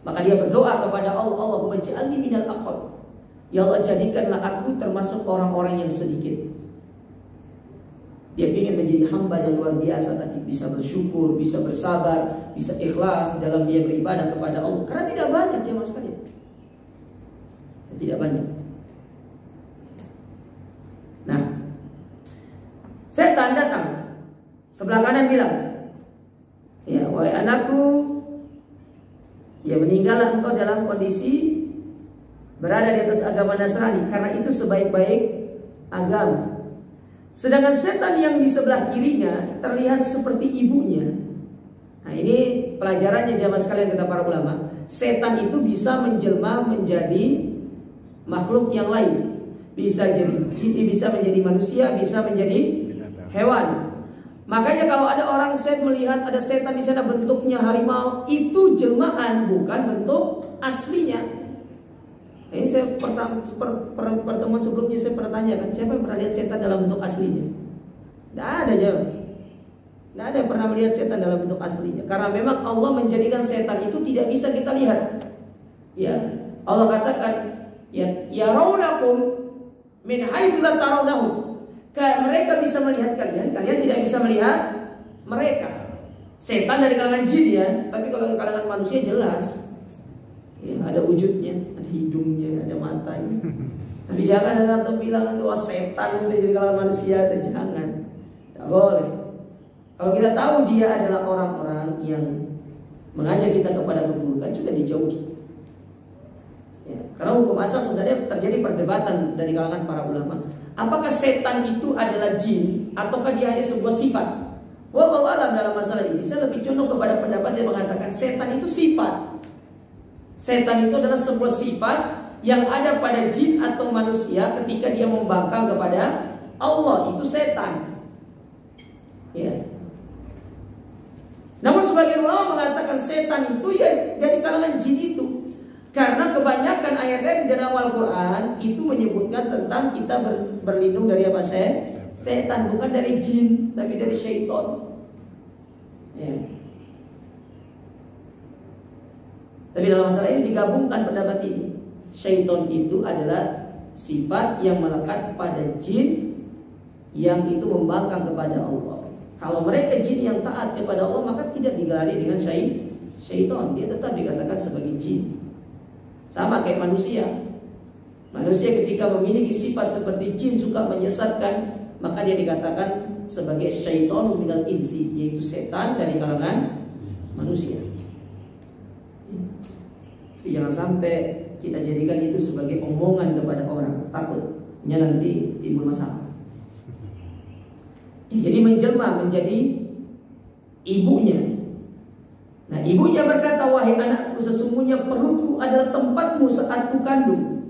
Maka dia berdoa kepada Allah, "Allahumma ja'alni minal aqal." Ya Allah, jadikanlah aku termasuk orang-orang yang sedikit. Dia ingin menjadi hamba yang luar biasa tadi, bisa bersyukur, bisa bersabar, bisa ikhlas di dalam dia beribadah kepada Allah. Karena tidak banyak jemaah sekalian. Tidak banyak. Nah, setan datang sebelah kanan bilang, "Ya, wahai anakku, ya meninggallah engkau dalam kondisi berada di atas agama Nasrani, karena itu sebaik-baik agama." Sedangkan setan yang di sebelah kirinya terlihat seperti ibunya. Nah, ini pelajarannya jamaah sekalian kata para ulama. Setan itu bisa menjelma menjadi makhluk yang lain. Bisa jadi jin, bisa menjadi manusia, bisa menjadi hewan. Makanya kalau ada orang saya melihat ada setan di sana bentuknya harimau, itu jelmaan, bukan bentuk aslinya. Ini saya pertemuan sebelumnya saya pernah tanyakan, siapa yang pernah lihat setan dalam bentuk aslinya? Tidak ada jawab. Tidak ada yang pernah melihat setan dalam bentuk aslinya. Karena memang Allah menjadikan setan itu tidak bisa kita lihat. Ya, Allah katakan, ya raunakum min haitsu la tarawnahum. Mereka bisa melihat kalian, kalian tidak bisa melihat mereka. Setan dari kalangan jin ya, tapi kalau kalangan manusia jelas. Ya, ada wujudnya, ada hidungnya, ada matanya. Tapi jangan ada yang bilang itu setan nanti jadi kalangan manusia, itu jangan. Tidak boleh. Kalau kita tahu dia adalah orang-orang yang mengajak kita kepada keburukan, sudah dijauhi. Ya. Karena hukum asal sebenarnya terjadi perdebatan dari kalangan para ulama. Apakah setan itu adalah jin ataukah dia hanya sebuah sifat? Wallahu alam dalam masalah ini saya lebih condong kepada pendapat yang mengatakan setan itu sifat. Setan itu adalah sebuah sifat yang ada pada jin atau manusia ketika dia membangkang kepada Allah, itu setan. Ya. Namun sebagian ulama mengatakan setan itu ya dari kalangan jin itu. Karena kebanyakan ayat-ayat di dalam Al-Quran itu menyebutkan tentang kita berlindung dari apa? Setan, bukan dari jin, tapi dari syaitan. Ya. Tapi dalam masalah ini digabungkan pendapat ini. Syaitan itu adalah sifat yang melekat pada jin yang itu membangkang kepada Allah. Kalau mereka jin yang taat kepada Allah, maka tidak digelari dengan syaitan. Dia tetap dikatakan sebagai jin. Sama kayak manusia. Manusia ketika memiliki sifat seperti jin, suka menyesatkan, maka dia dikatakan sebagai syaitan minal insi, yaitu setan dari kalangan manusia. Tapi jangan sampai kita jadikan itu sebagai omongan kepada orang, takutnya nanti timbul masalah. Jadi menjelma menjadi ibunya. Nah, ibunya berkata, wahai anakku, sesungguhnya perutku adalah tempatmu saat ku kandung,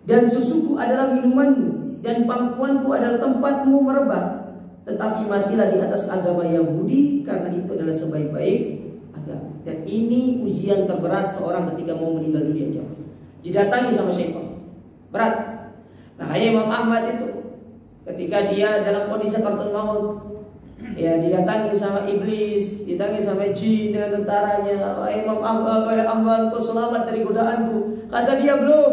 dan susuku adalah minumanmu, dan pangkuanku adalah tempatmu merebah. Tetapi matilah di atas agama Yahudi, karena itu adalah sebaik-baik agama. Dan ini ujian terberat seorang ketika mau meninggal dunia jauh. Didatangi sama syaitan, berat. Nah, Imam Ahmad itu ketika dia dalam kondisi kartun maut, ya didatangi sama iblis, didatangi sama jin dan tentaranya. Wahai Imam Ahmad, wahai Ahmad, kau selamat dari godaanku. Kata dia belum.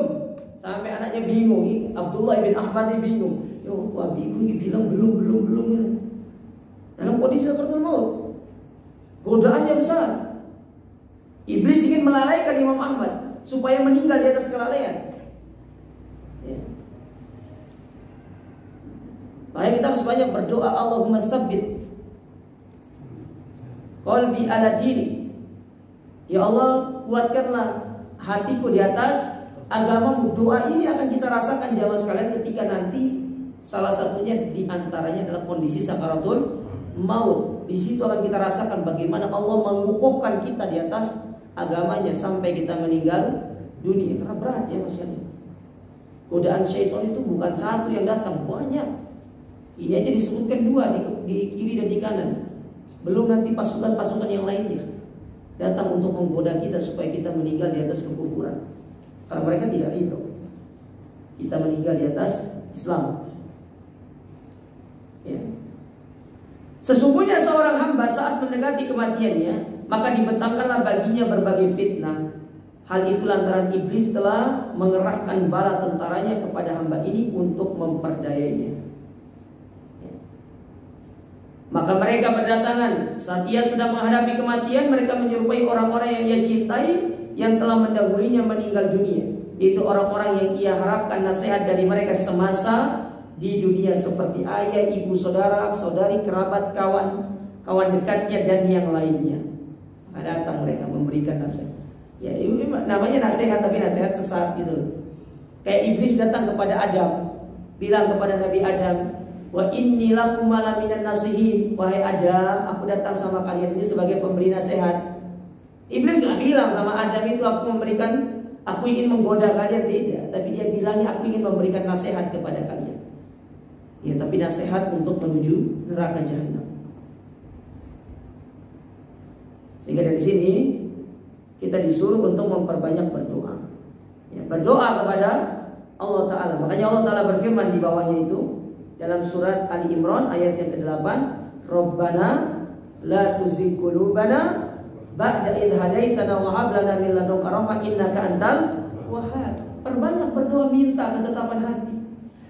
Sampai anaknya bingung. Abdullah bin Ahmad ini bingung. Ya Allah, bingung ini bilang belum. Dalam kondisi kartun maut, godaannya besar. Iblis ingin melalaikan Imam Ahmad supaya meninggal di atas kelalaian. Ya. Makanya kita harus banyak berdoa, Allahumma tsabbit qalbi ala dini. Ya Allah, kuatkanlah hatiku di atas agamamu. Doa ini akan kita rasakan jamaah sekalian ketika nanti salah satunya di antaranya adalah kondisi sakaratul maut. Di situ akan kita rasakan bagaimana Allah mengukuhkan kita di atas agamanya sampai kita meninggal dunia. Karena berat ya masyaallah. Godaan syaitan itu bukan satu yang datang, banyak. Ini aja disebutkan dua di kiri dan di kanan. Belum nanti pasukan-pasukan yang lainnya datang untuk menggoda kita supaya kita meninggal di atas kekufuran. Karena mereka tidak ridho kita meninggal di atas Islam. Ya. Sesungguhnya seorang hamba saat mendekati kematiannya, maka dibentangkanlah baginya berbagai fitnah. Hal itu lantaran iblis telah mengerahkan bala tentaranya kepada hamba ini untuk memperdayainya. Maka mereka berdatangan saat ia sedang menghadapi kematian. Mereka menyerupai orang-orang yang ia cintai, yang telah mendahulunya meninggal dunia. Itu orang-orang yang ia harapkan nasihat dari mereka semasa di dunia, seperti ayah, ibu, saudara, saudari, kerabat, kawan dekatnya dan yang lainnya. Datang mereka memberikan nasihat. Ya, ini namanya nasihat, tapi nasihat sesat gitu. Kayak iblis datang kepada Adam, bilang kepada Nabi Adam, wa inni lakum malaminan nasihin. Wahai Adam, aku datang sama kalian ini sebagai pemberi nasihat. Iblis gak bilang sama Adam itu aku ingin menggoda kalian, tidak. Tapi dia bilangnya aku ingin memberikan nasihat kepada kalian. Ya, tapi nasihat untuk menuju neraka jahanam. Sehingga dari sini kita disuruh untuk memperbanyak berdoa. Ya, berdoa kepada Allah Ta'ala. Makanya Allah Ta'ala berfirman di bawahnya itu dalam surat Ali Imran ayat yang ke-8, Rabbana la tuzigh qulubana ba'da idh hadaitana wa hab lana min ladunka rahmah innaka antal wahhab. Perbanyak berdoa minta ketetapan hati.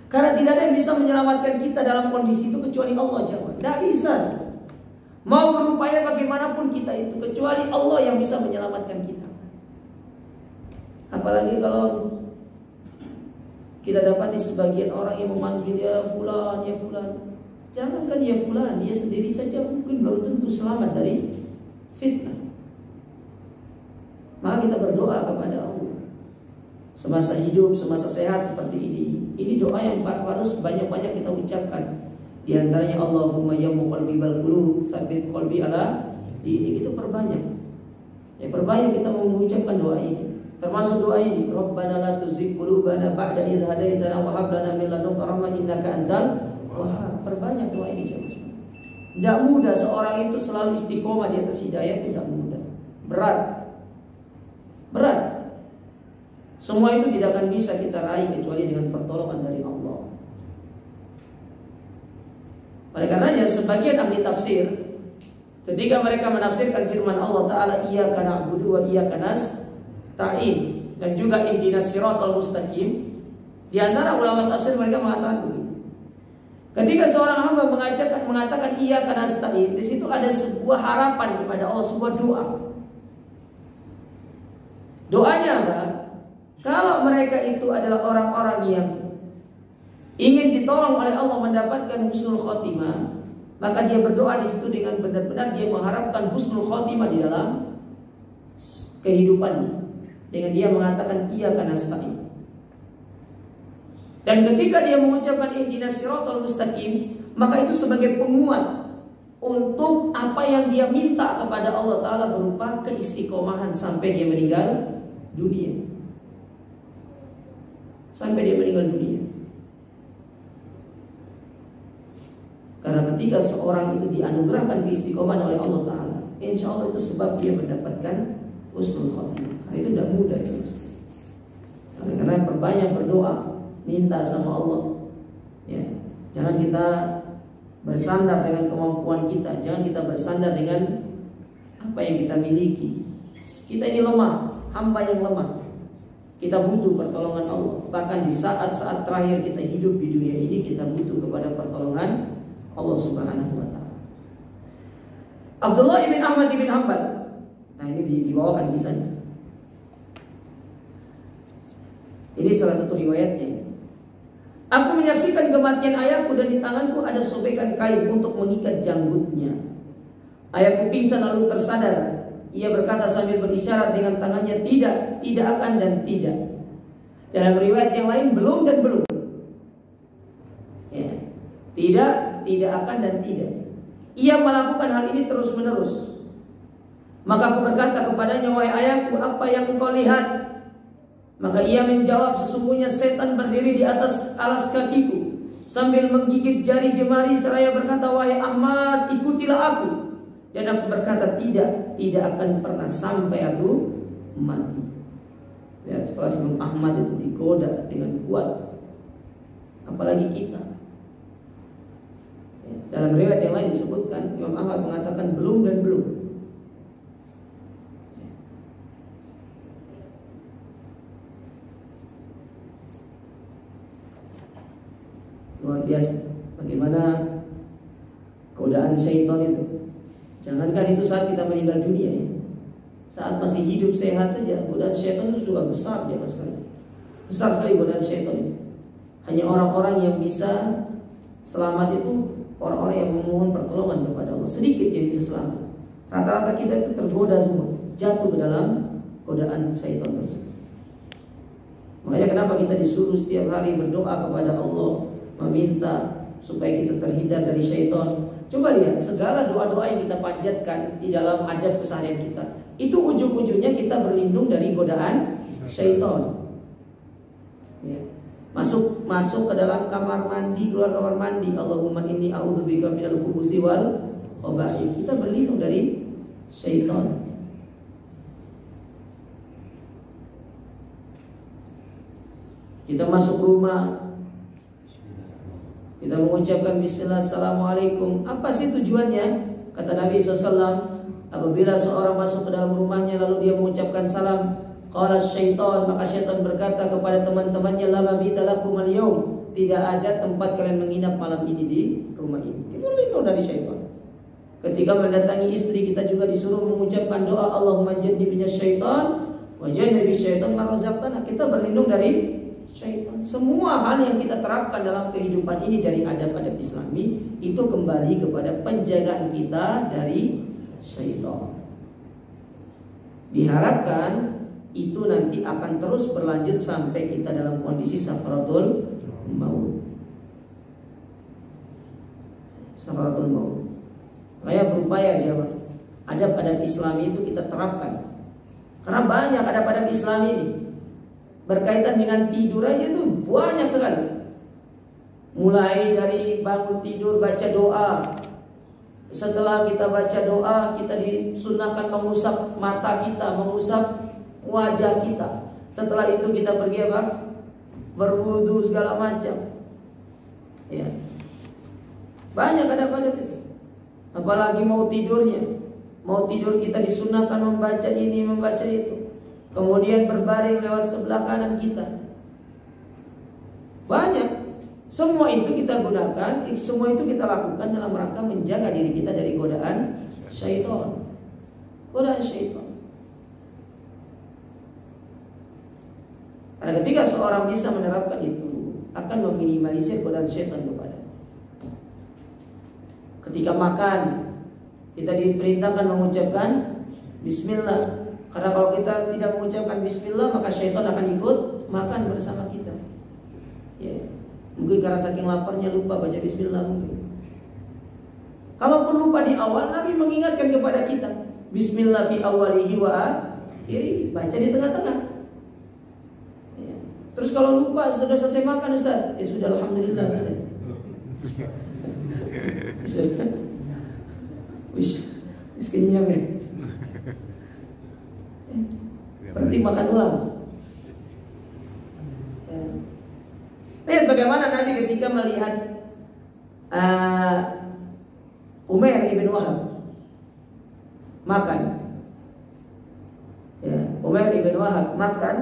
Karena tidak ada yang bisa menyelamatkan kita dalam kondisi itu kecuali Allah jawab. Tidak bisa. Mau berupaya bagaimanapun kita itu, kecuali Allah yang bisa menyelamatkan kita. Apalagi kalau kita dapati sebagian orang yang memanggil ya fulan, ya fulan. Jangankan ya fulan, dia sendiri saja mungkin belum tentu selamat dari fitnah. Maka kita berdoa kepada Allah semasa hidup, semasa sehat seperti ini. Ini doa yang harus banyak-banyak kita ucapkan. Di antaranya Allahumma ya muqallibal qulub tsabbit qalbi ala dinik, itu perbanyak. Ya, perbanyak kita mengucapkan doa ini. Termasuk doa ini, Rabbana la tuzigh qulubana ba'da idh hadaitana wa hab lana min ladunka rahmah innaka antal wahhab. Perbanyak doa ini, jemaah. Tidak mudah seorang itu selalu istiqomah di atas hidayah, tidak mudah. Berat. Semua itu tidak akan bisa kita raih kecuali dengan pertolongan dari Allah. Oleh karenanya sebagian ahli tafsir ketika mereka menafsirkan firman Allah Ta'ala iyyaka na'budu wa iyyaka nasta'in dan juga ihdinas siratal mustaqim, di antara ulama tafsir mereka mengatakan begini. Ketika seorang hamba mengatakan iyyaka nasta'in, di situ ada sebuah harapan kepada Allah, sebuah doa. Doanya apa? Kalau mereka itu adalah orang-orang yang ingin ditolong oleh Allah mendapatkan husnul khotimah, maka dia berdoa di situ dengan benar-benar dia mengharapkan husnul khotimah di dalam kehidupannya, dengan dia mengatakan iyyaka nasta'in. Dan ketika dia mengucapkan ihdinas siratal mustaqim, maka itu sebagai penguat untuk apa yang dia minta kepada Allah Ta'ala berupa keistiqomahan sampai dia meninggal dunia. Karena ketika seorang itu dianugerahkan keistiqomahan oleh Allah Ta'ala, insya Allah itu sebab dia mendapatkan husnul khotimah. Karena itu tidak mudah ya, karena perbanyak berdoa, minta sama Allah ya. Jangan kita bersandar dengan kemampuan kita, jangan kita bersandar dengan apa yang kita miliki. Kita ini lemah, hamba yang lemah. Kita butuh pertolongan Allah. Bahkan di saat-saat terakhir kita hidup di dunia ini, kita butuh kepada pertolongan Allah Subhanahu wa Ta'ala. Abdullah bin Ahmad bin Hanbal, nah ini dibawakan kisahnya. Ini salah satu riwayatnya. Aku menyaksikan kematian ayahku dan di tanganku ada sobekan kain untuk mengikat janggutnya. Ayahku pingsan lalu tersadar. Ia berkata sambil berisyarat dengan tangannya, tidak akan dan tidak. Dalam riwayat yang lain, belum dan belum. Ya. Tidak akan dan tidak. Ia melakukan hal ini terus menerus. Maka aku berkata kepadanya, wahai ayahku, apa yang engkau lihat? Maka ia menjawab, sesungguhnya setan berdiri di atas alas kakiku sambil menggigit jari jemari seraya berkata, wahai Ahmad, ikutilah aku. Dan aku berkata, tidak akan pernah sampai aku mati. Lihat, sebelum Ahmad itu digoda dengan kuat, apalagi kita. Dalam riwayat yang lain disebutkan, Imam Ahmad mengatakan belum dan belum. Luar biasa bagaimana godaan syaitan itu. Jangankan itu saat kita meninggal dunia ya. Saat masih hidup sehat saja, godaan syaitan itu juga besar ya mas sekali. Besar sekali godaan syaitan itu. Hanya orang-orang yang bisa selamat itu orang-orang yang memohon pertolongan kepada Allah. Sedikit yang bisa selamat. Rata-rata kita itu tergoda semua, jatuh ke dalam godaan syaitan tersebut. Makanya kenapa kita disuruh setiap hari berdoa kepada Allah, meminta supaya kita terhindar dari syaitan. Coba lihat segala doa-doa yang kita panjatkan di dalam adab keseharian kita, itu ujung-ujungnya kita berlindung dari godaan syaitan. Ya. Masuk ke dalam kamar mandi, keluar kamar mandi, Allahumma inni a'udzubika minal khubuthi wal khaba'ith. Kita berlindung dari syaitan. Kita masuk rumah, kita mengucapkan bismillah, assalamualaikum. Apa sih tujuannya? Kata Nabi SAW, apabila seorang masuk ke dalam rumahnya lalu dia mengucapkan salam, qala syaitan, maka syaitan berkata kepada teman-temannya, la mabita lakum al-yawm, tidak ada tempat kalian menginap malam ini di rumah ini. Kita berlindung dari syaitan. Ketika mendatangi istri, kita juga disuruh mengucapkan doa, Allahumma jannibna syaitan wa jannibi syaitan ma razaqtana. Kita berlindung dari syaitan. Semua hal yang kita terapkan dalam kehidupan ini dari adab-adab Islami itu kembali kepada penjagaan kita dari syaitan. Diharapkan itu nanti akan terus berlanjut sampai kita dalam kondisi sakaratul maut. Sakaratul maut. Saya berupaya jawab. Adab-adab Islami itu kita terapkan. Karena banyak adab-adab Islami ini berkaitan dengan tidur aja itu banyak sekali. Mulai dari bangun tidur baca doa. Setelah kita baca doa, kita disunahkan mengusap mata kita, mengusap wajah kita. Setelah itu kita pergi apa? Berwudu segala macam. Ya. Banyak adab-adab itu. Apalagi mau tidurnya. Mau tidur kita disunahkan membaca ini, membaca itu. Kemudian berbaring lewat sebelah kanan kita. Banyak. Semua itu kita gunakan, semua itu kita lakukan dalam rangka menjaga diri kita dari godaan syaitan. Godaan syaitan. Karena ketika seorang bisa menerapkan itu, akan meminimalisir godaan syaitan kepada. Ketika makan, kita diperintahkan mengucapkan bismillah. Karena kalau kita tidak mengucapkan bismillah, maka syaitan akan ikut makan bersama kita. Ya. Mungkin karena saking laparnya lupa baca bismillah mungkin. Kalaupun lupa di awal, Nabi mengingatkan kepada kita, bismillah fi awalihi wa akhiri, baca di tengah-tengah. Ya. Terus kalau lupa sudah selesai makan Ustaz, ya sudah alhamdulillah sudah. Wis kenyang ya. Berarti makan ulang. Lihat bagaimana Nabi ketika melihat Umair ibn Wahab makan. Ya, Umair ibn Wahab makan,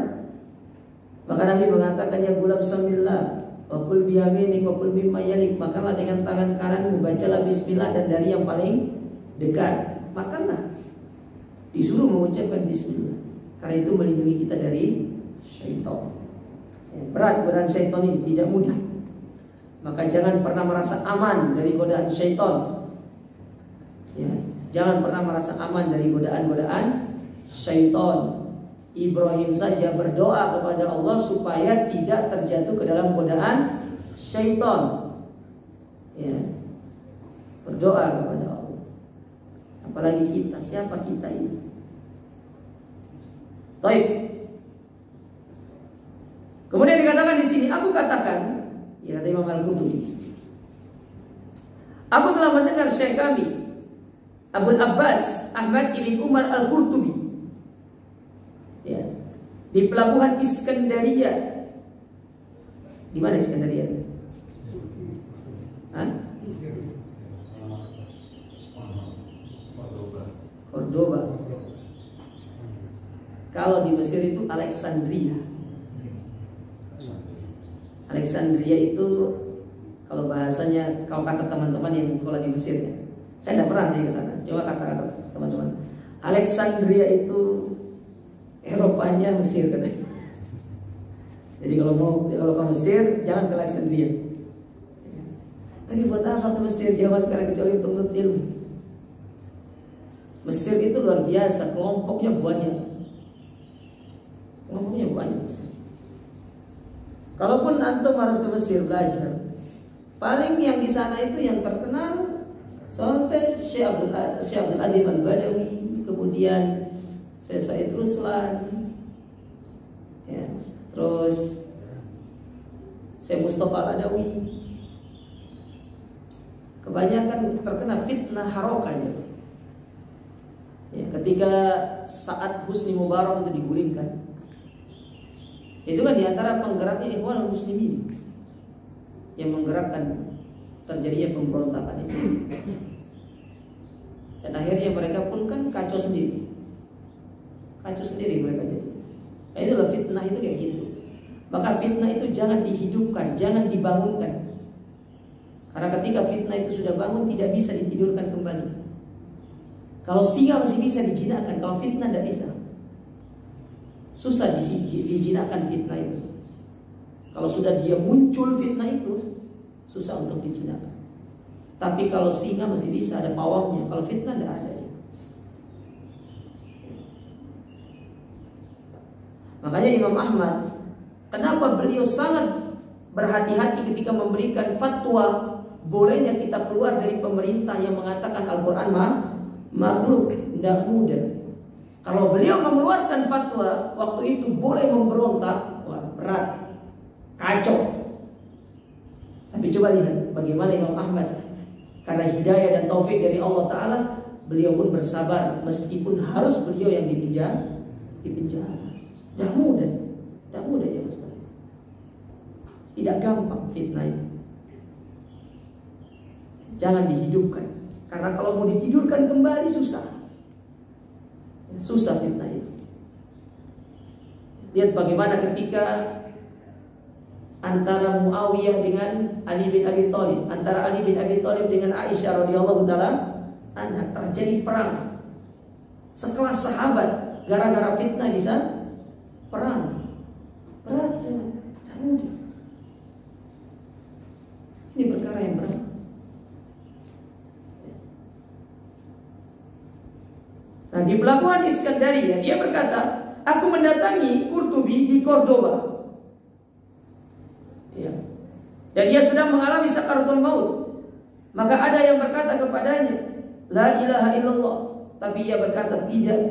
maka Nabi mengatakan, ya gulam samillah wa kul biyaminik wa kul mimma yalik, makanlah dengan tangan kananmu, bacalah bismillah dan dari yang paling dekat. Makanlah. Disuruh mengucapkan bismillah. Karena itu melindungi kita dari syaitan. Berat godaan syaitan ini, tidak mudah. Maka jangan pernah merasa aman dari godaan syaitan. Ya, jangan pernah merasa aman dari godaan-godaan syaitan. Ibrahim saja berdoa kepada Allah supaya tidak terjatuh ke dalam godaan syaitan. Ya, berdoa kepada Allah. Apalagi kita, siapa kita ini? Baik. Kemudian dikatakan di sini, aku katakan, ya kata Imam Al-Qurtubi, aku telah mendengar syekh kami Abul Abbas Ahmad ibn Umar Al-Qurtubi, ya, di pelabuhan Iskandaria. Di mana Iskandaria? Hah? Cordoba. Kalau di Mesir itu Alexandria. Alexandria itu kalau bahasanya, kalau kata teman-teman yang sekolah di Mesir ya, saya tidak pernah sih ke sana. Coba kata teman-teman, Alexandria itu Eropanya Mesir katanya. Jadi kalau ke Mesir jangan ke Alexandria. Tapi buat apa ke Mesir zaman sekarang kecuali untuk menuntut ilmu? Mesir itu luar biasa, kelompoknya banyak. Kelompoknya banyak Mesir. Kalaupun antum harus ke Mesir belajar, paling yang di sana itu yang terkenal sampai Syekh Abdul Adim Al-Badawi, kemudian Syekh Said Ruslan, ya, terus Syekh Mustafa Al-Adawi. Kebanyakan terkena fitnah harokahnya. Ya, ketika saat Husni Mubarak itu digulingkan, itu kan diantara penggeraknya Ikhwanul Muslimin yang menggerakkan terjadinya pemberontakan itu. Dan akhirnya mereka pun kan kacau sendiri mereka jadi. Nah, itulah fitnah itu kayak gitu. Maka fitnah itu jangan dihidupkan, jangan dibangunkan. Karena ketika fitnah itu sudah bangun tidak bisa ditidurkan kembali. Kalau singa masih bisa dijinakkan, kalau fitnah tidak bisa. Susah dijinakkan fitnah itu. Kalau sudah dia muncul fitnah itu, susah untuk dijinakkan. Tapi kalau singa masih bisa, ada pawangnya. Kalau fitnah tidak ada. Makanya Imam Ahmad, kenapa beliau sangat berhati-hati ketika memberikan fatwa bolehnya kita keluar dari pemerintah yang mengatakan Al-Quran makhluk. Tidak mudah. Kalau beliau mengeluarkan fatwa waktu itu boleh memberontak, wah berat, kacau. Tapi coba lihat bagaimana Imam Ahmad, karena hidayah dan taufik dari Allah Ta'ala, beliau pun bersabar meskipun harus beliau yang dipenjara. Tidak mudah ya Mas. Tidak gampang fitnah itu. Jangan dihidupkan, karena kalau mau ditidurkan kembali susah fitnah itu. Lihat bagaimana ketika antara Muawiyah dengan Ali bin Abi Thalib, antara Ali bin Abi Thalib dengan Aisyah radhiyallahu taala anha, terjadi perang. Sekelas sahabat gara-gara fitnah bisa perang. Berat jangan. Ini perkara yang berat. Nah, di pelabuhan Iskandaria dia berkata, aku mendatangi Qurtubi di Cordoba. Ya. Dan dia sedang mengalami sakaratul maut. Maka ada yang berkata kepadanya, la ilaha illallah. Tapi ia berkata tidak.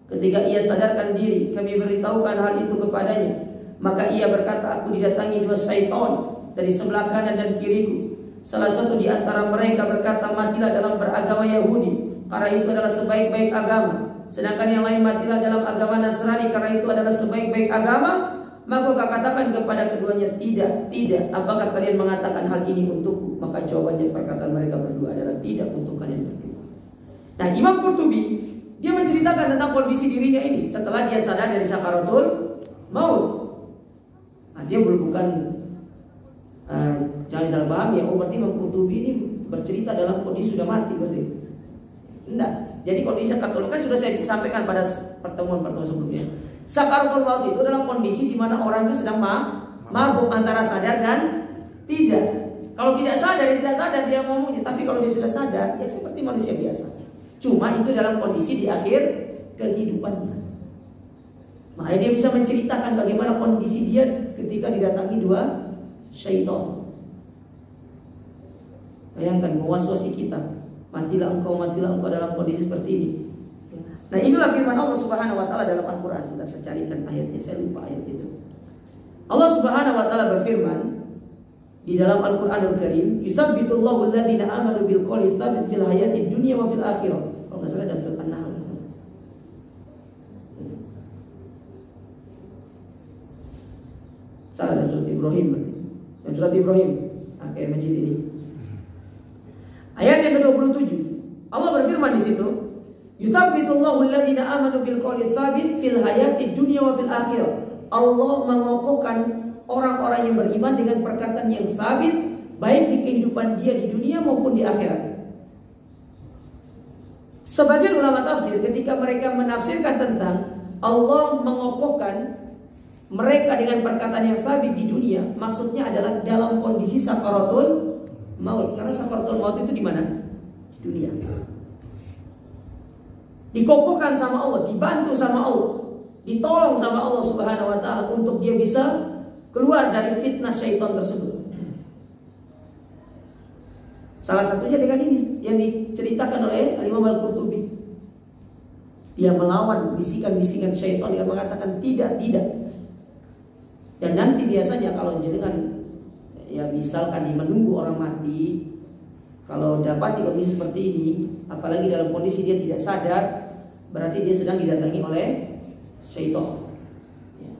Ketika ia sadarkan diri, kami beritahukan hal itu kepadanya. Maka ia berkata, aku didatangi dua syaitan dari sebelah kanan dan kiriku. Salah satu di antara mereka berkata, matilah dalam beragama Yahudi, karena itu adalah sebaik-baik agama. Sedangkan yang lain, matilah dalam agama Nasrani, karena itu adalah sebaik-baik agama. Maka katakan kepada keduanya, tidak. Apakah kalian mengatakan hal ini untukku? Maka jawabannya, perkataan mereka berdua adalah tidak untuk kalian berdua. Nah, Imam Qurtubi dia menceritakan tentang kondisi dirinya ini setelah dia sadar dari sakaratul maut. Nah, dia bukan jangan salah paham ya. Oh, berarti Imam Qurtubi ini bercerita dalam kondisi sudah mati berarti. Enggak. Jadi kondisi sakaratul maut kan sudah saya sampaikan pada pertemuan sebelumnya. Sakaratul maut itu adalah kondisi di mana orang itu sedang mabuk antara sadar dan tidak. Kalau tidak sadar dia ngomongnya. Tapi kalau dia sudah sadar, ya seperti manusia biasa. Cuma itu dalam kondisi di akhir kehidupannya. Makanya dia bisa menceritakan bagaimana kondisi dia ketika didatangi dua syaitan. Bayangkan mewaswasi kita, matilah engkau dalam kondisi seperti ini. Nah, inilah firman Allah Subhanahu wa taala dalam Al-Qur'an. Sebentar saya carikan ayatnya, saya lupa ayat itu. Allah Subhanahu wa taala berfirman di dalam Al-Qur'anul Karim, "Yusabbitullahu alladziina aamanu bil qawli tsabit fil hayatid dunya wa fil akhirah." Kalau enggak salah dalam surat An-Nahl. Salah dalam surat Ibrahim. Dalam surat Ibrahim, kayak masjid ini. Ayat yang ke-27. Allah berfirman di situ, "Yusabbitullahu alladziina aamanu bil qawli tsabit fil hayatid dunya wa fil akhirah." Allah mengokohkan orang-orang yang beriman dengan perkataan yang sabit, baik di kehidupan dia di dunia maupun di akhirat. Sebagian ulama tafsir ketika mereka menafsirkan tentang Allah mengokohkan mereka dengan perkataan yang sabit di dunia, maksudnya adalah dalam kondisi sakaratul maut. Karena sakaratul maut itu di mana? Di dunia. Dikokohkan sama Allah, dibantu sama Allah, ditolong sama Allah Subhanahu wa taala untuk dia bisa keluar dari fitnah syaitan tersebut. Salah satunya dengan ini yang diceritakan oleh Imam Al-Qurtubi. Dia melawan bisikan-bisikan syaitan dengan mengatakan tidak. Dan nanti biasanya kalau jenengan ya misalkan menunggu orang mati, kalau dapat di kondisi seperti ini, apalagi dalam kondisi dia tidak sadar, berarti dia sedang didatangi oleh syaitan. Ya,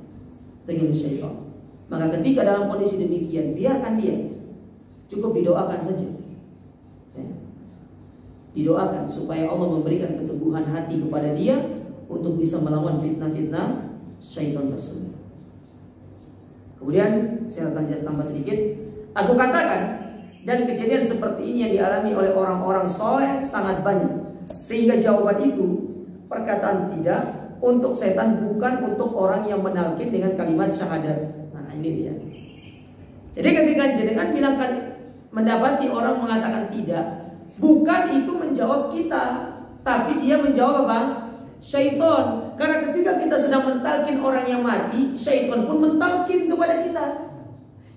dengan syaitan. Maka ketika dalam kondisi demikian, biarkan dia, cukup didoakan saja. Ya. Didoakan supaya Allah memberikan keteguhan hati kepada dia untuk bisa melawan fitnah-fitnah syaitan tersebut. Kemudian saya akan tambah sedikit. Aku katakan, dan kejadian seperti ini yang dialami oleh orang-orang soleh sangat banyak. Sehingga jawaban itu, perkataan tidak untuk setan, bukan untuk orang yang menalkin dengan kalimat syahadat. Nah, ini dia. Jadi ketika jenengan bilang mendapati orang mengatakan tidak, bukan itu menjawab kita, tapi dia menjawab apa? Syaitan. Karena ketika kita sedang mentalkin orang yang mati, syaitan pun mentalkin kepada kita.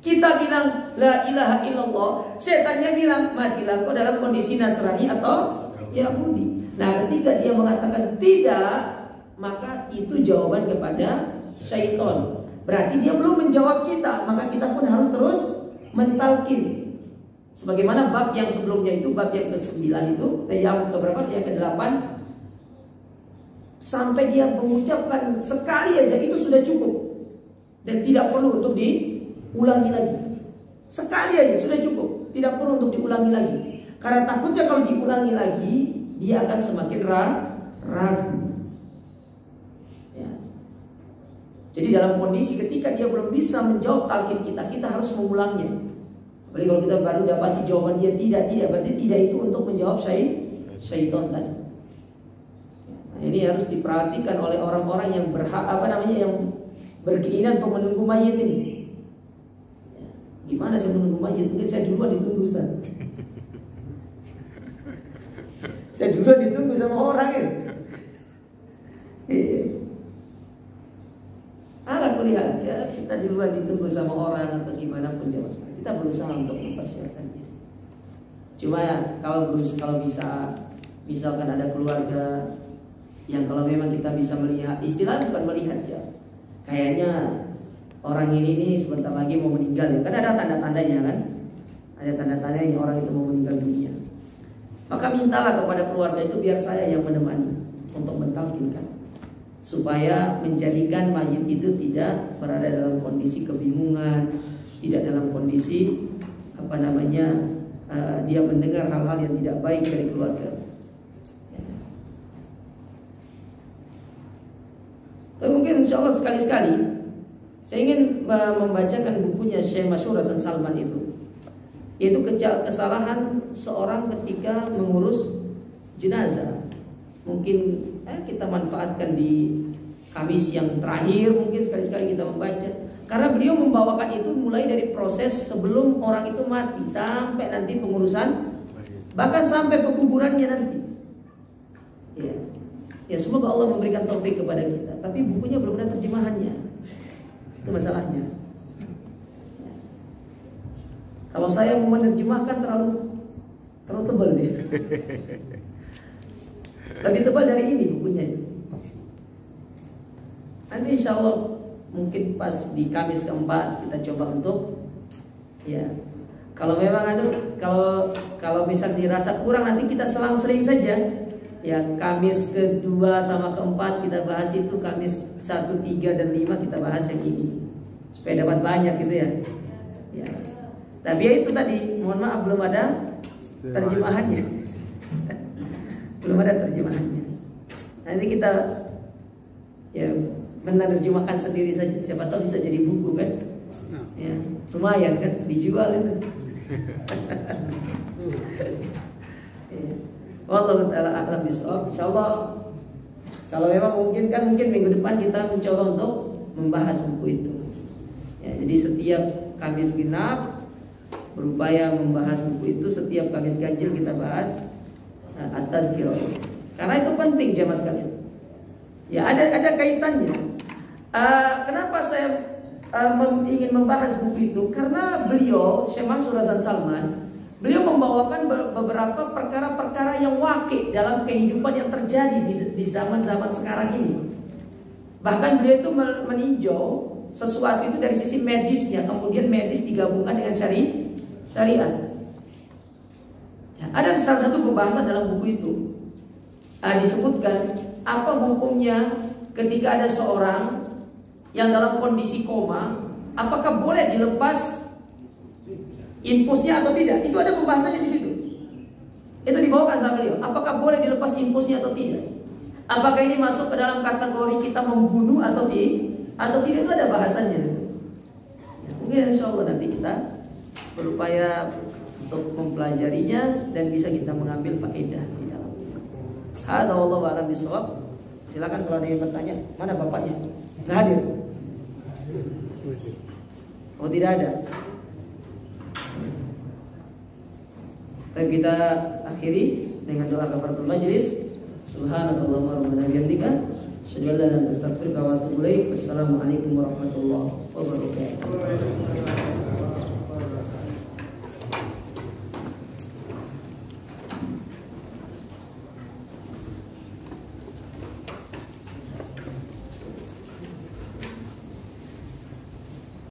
Kita bilang la ilaha illallah, setannya bilang matilah kau dalam kondisi Nasrani atau Yahudi. Nah, ketika dia mengatakan tidak, maka itu jawaban kepada syaitan. Berarti dia belum menjawab kita, maka kita pun harus terus mentalkin. Sebagaimana bab yang sebelumnya itu, bab yang ke-9 itu, yang keberapa? Yang ke-8. Sampai dia mengucapkan sekali aja itu sudah cukup. Dan tidak perlu untuk diulangi lagi. Sekali aja sudah cukup, tidak perlu untuk diulangi lagi. Karena takutnya kalau diulangi lagi, dia akan semakin ragu. Ya. Jadi dalam kondisi ketika dia belum bisa menjawab talqin kita harus mengulangnya. Apalagi kalau kita baru dapati jawaban dia tidak, berarti tidak itu untuk menjawab syaitan tadi. Nah, ini harus diperhatikan oleh orang-orang yang yang berkeinginan untuk menunggu mayit ini. Ya, gimana saya menunggu mayit? Mungkin saya duluan ditunggu, Ustaz. Saya duluan ditunggu sama orang ya. Ala kulihat ya, kita duluan ditunggu sama orang atau gimana pun jawab. Kita berusaha untuk mempersiapkannya. Cuma kalau bisa, misalkan ada keluarga yang kalau memang kita bisa melihat, istilah bukan melihat ya, kayaknya orang ini nih sebentar lagi mau meninggal ya. Kan ada tanda-tandanya kan, ada tanda-tandanya orang itu mau meninggal dunia. Maka mintalah kepada keluarga itu biar saya yang menemani untuk mentalkinkan, supaya menjadikan mayit itu tidak berada dalam kondisi kebingungan, tidak dalam kondisi dia mendengar hal-hal yang tidak baik dari keluarga. Tapi mungkin insya Allah sekali-sekali saya ingin membacakan bukunya Syekh Masyhur Hasan Salman itu, yaitu kesalahan seorang ketika mengurus jenazah. Mungkin kita manfaatkan di Kamis yang terakhir, mungkin sekali-sekali kita membaca. Karena beliau membawakan itu mulai dari proses sebelum orang itu mati sampai nanti pengurusan, bahkan sampai pekuburannya nanti. Ya semoga Allah memberikan taufik kepada kita. Tapi bukunya belum ada terjemahannya. Itu masalahnya. Kalau saya mau menerjemahkan terlalu tebal deh. Lebih tebal dari ini bukunya. Nanti insya Allah mungkin pas di Kamis keempat kita coba untuk kalau memang kalau misal dirasa kurang nanti kita selang-seling saja. Ya Kamis kedua sama keempat kita bahas itu, Kamis 1, 3, dan 5 kita bahas yang ini supaya dapat banyak gitu ya. Tapi ya itu tadi, mohon maaf belum ada terjemahannya. Belum ada terjemahannya. Nanti kita menerjemahkan sendiri saja. Siapa tahu bisa jadi buku kan? Ya, lumayan kan dijual itu. Wallahu ta'ala a'lam bishawab. Insyaallah kalau memang mungkin minggu depan kita mencoba untuk membahas buku itu. Ya, jadi setiap Kamis genap berupaya membahas buku itu, setiap Kamis ganjil kita bahas at-tadhkirah. Karena itu penting jemaah sekalian. Ya ada kaitannya. Kenapa saya ingin membahas buku itu? Karena beliau Syekh Masyhur Hasan Salman, beliau membawakan beberapa perkara-perkara yang wakil dalam kehidupan yang terjadi di zaman-zaman sekarang ini. Bahkan beliau itu meninjau sesuatu itu dari sisi medisnya, kemudian medis digabungkan dengan syariat. Ya, ada salah satu pembahasan dalam buku itu disebutkan apa hukumnya ketika ada seorang yang dalam kondisi koma, apakah boleh dilepas infusnya atau tidak? Itu ada pembahasannya di situ. Itu dibawakan sama beliau. Apakah boleh dilepas infusnya atau tidak? Apakah ini masuk ke dalam kategori kita membunuh atau tidak? Itu ada bahasannya. Ya, mungkin insya Allah nanti kita berupaya untuk mempelajarinya dan bisa kita mengambil faedah di dalam. Hadza wallahu a'lam bishawab. Silakan kalau ada yang bertanya. Mana bapaknya? Nggak hadir? Oh tidak ada. Tapi kita akhiri dengan doa kafaratul majlis. Subhanakallahumma rabbana bihamdika asyhadu an la ilaha illa anta astaghfiruka wa atubu ilaik. Wassalamualaikum warahmatullahi wabarakatuh.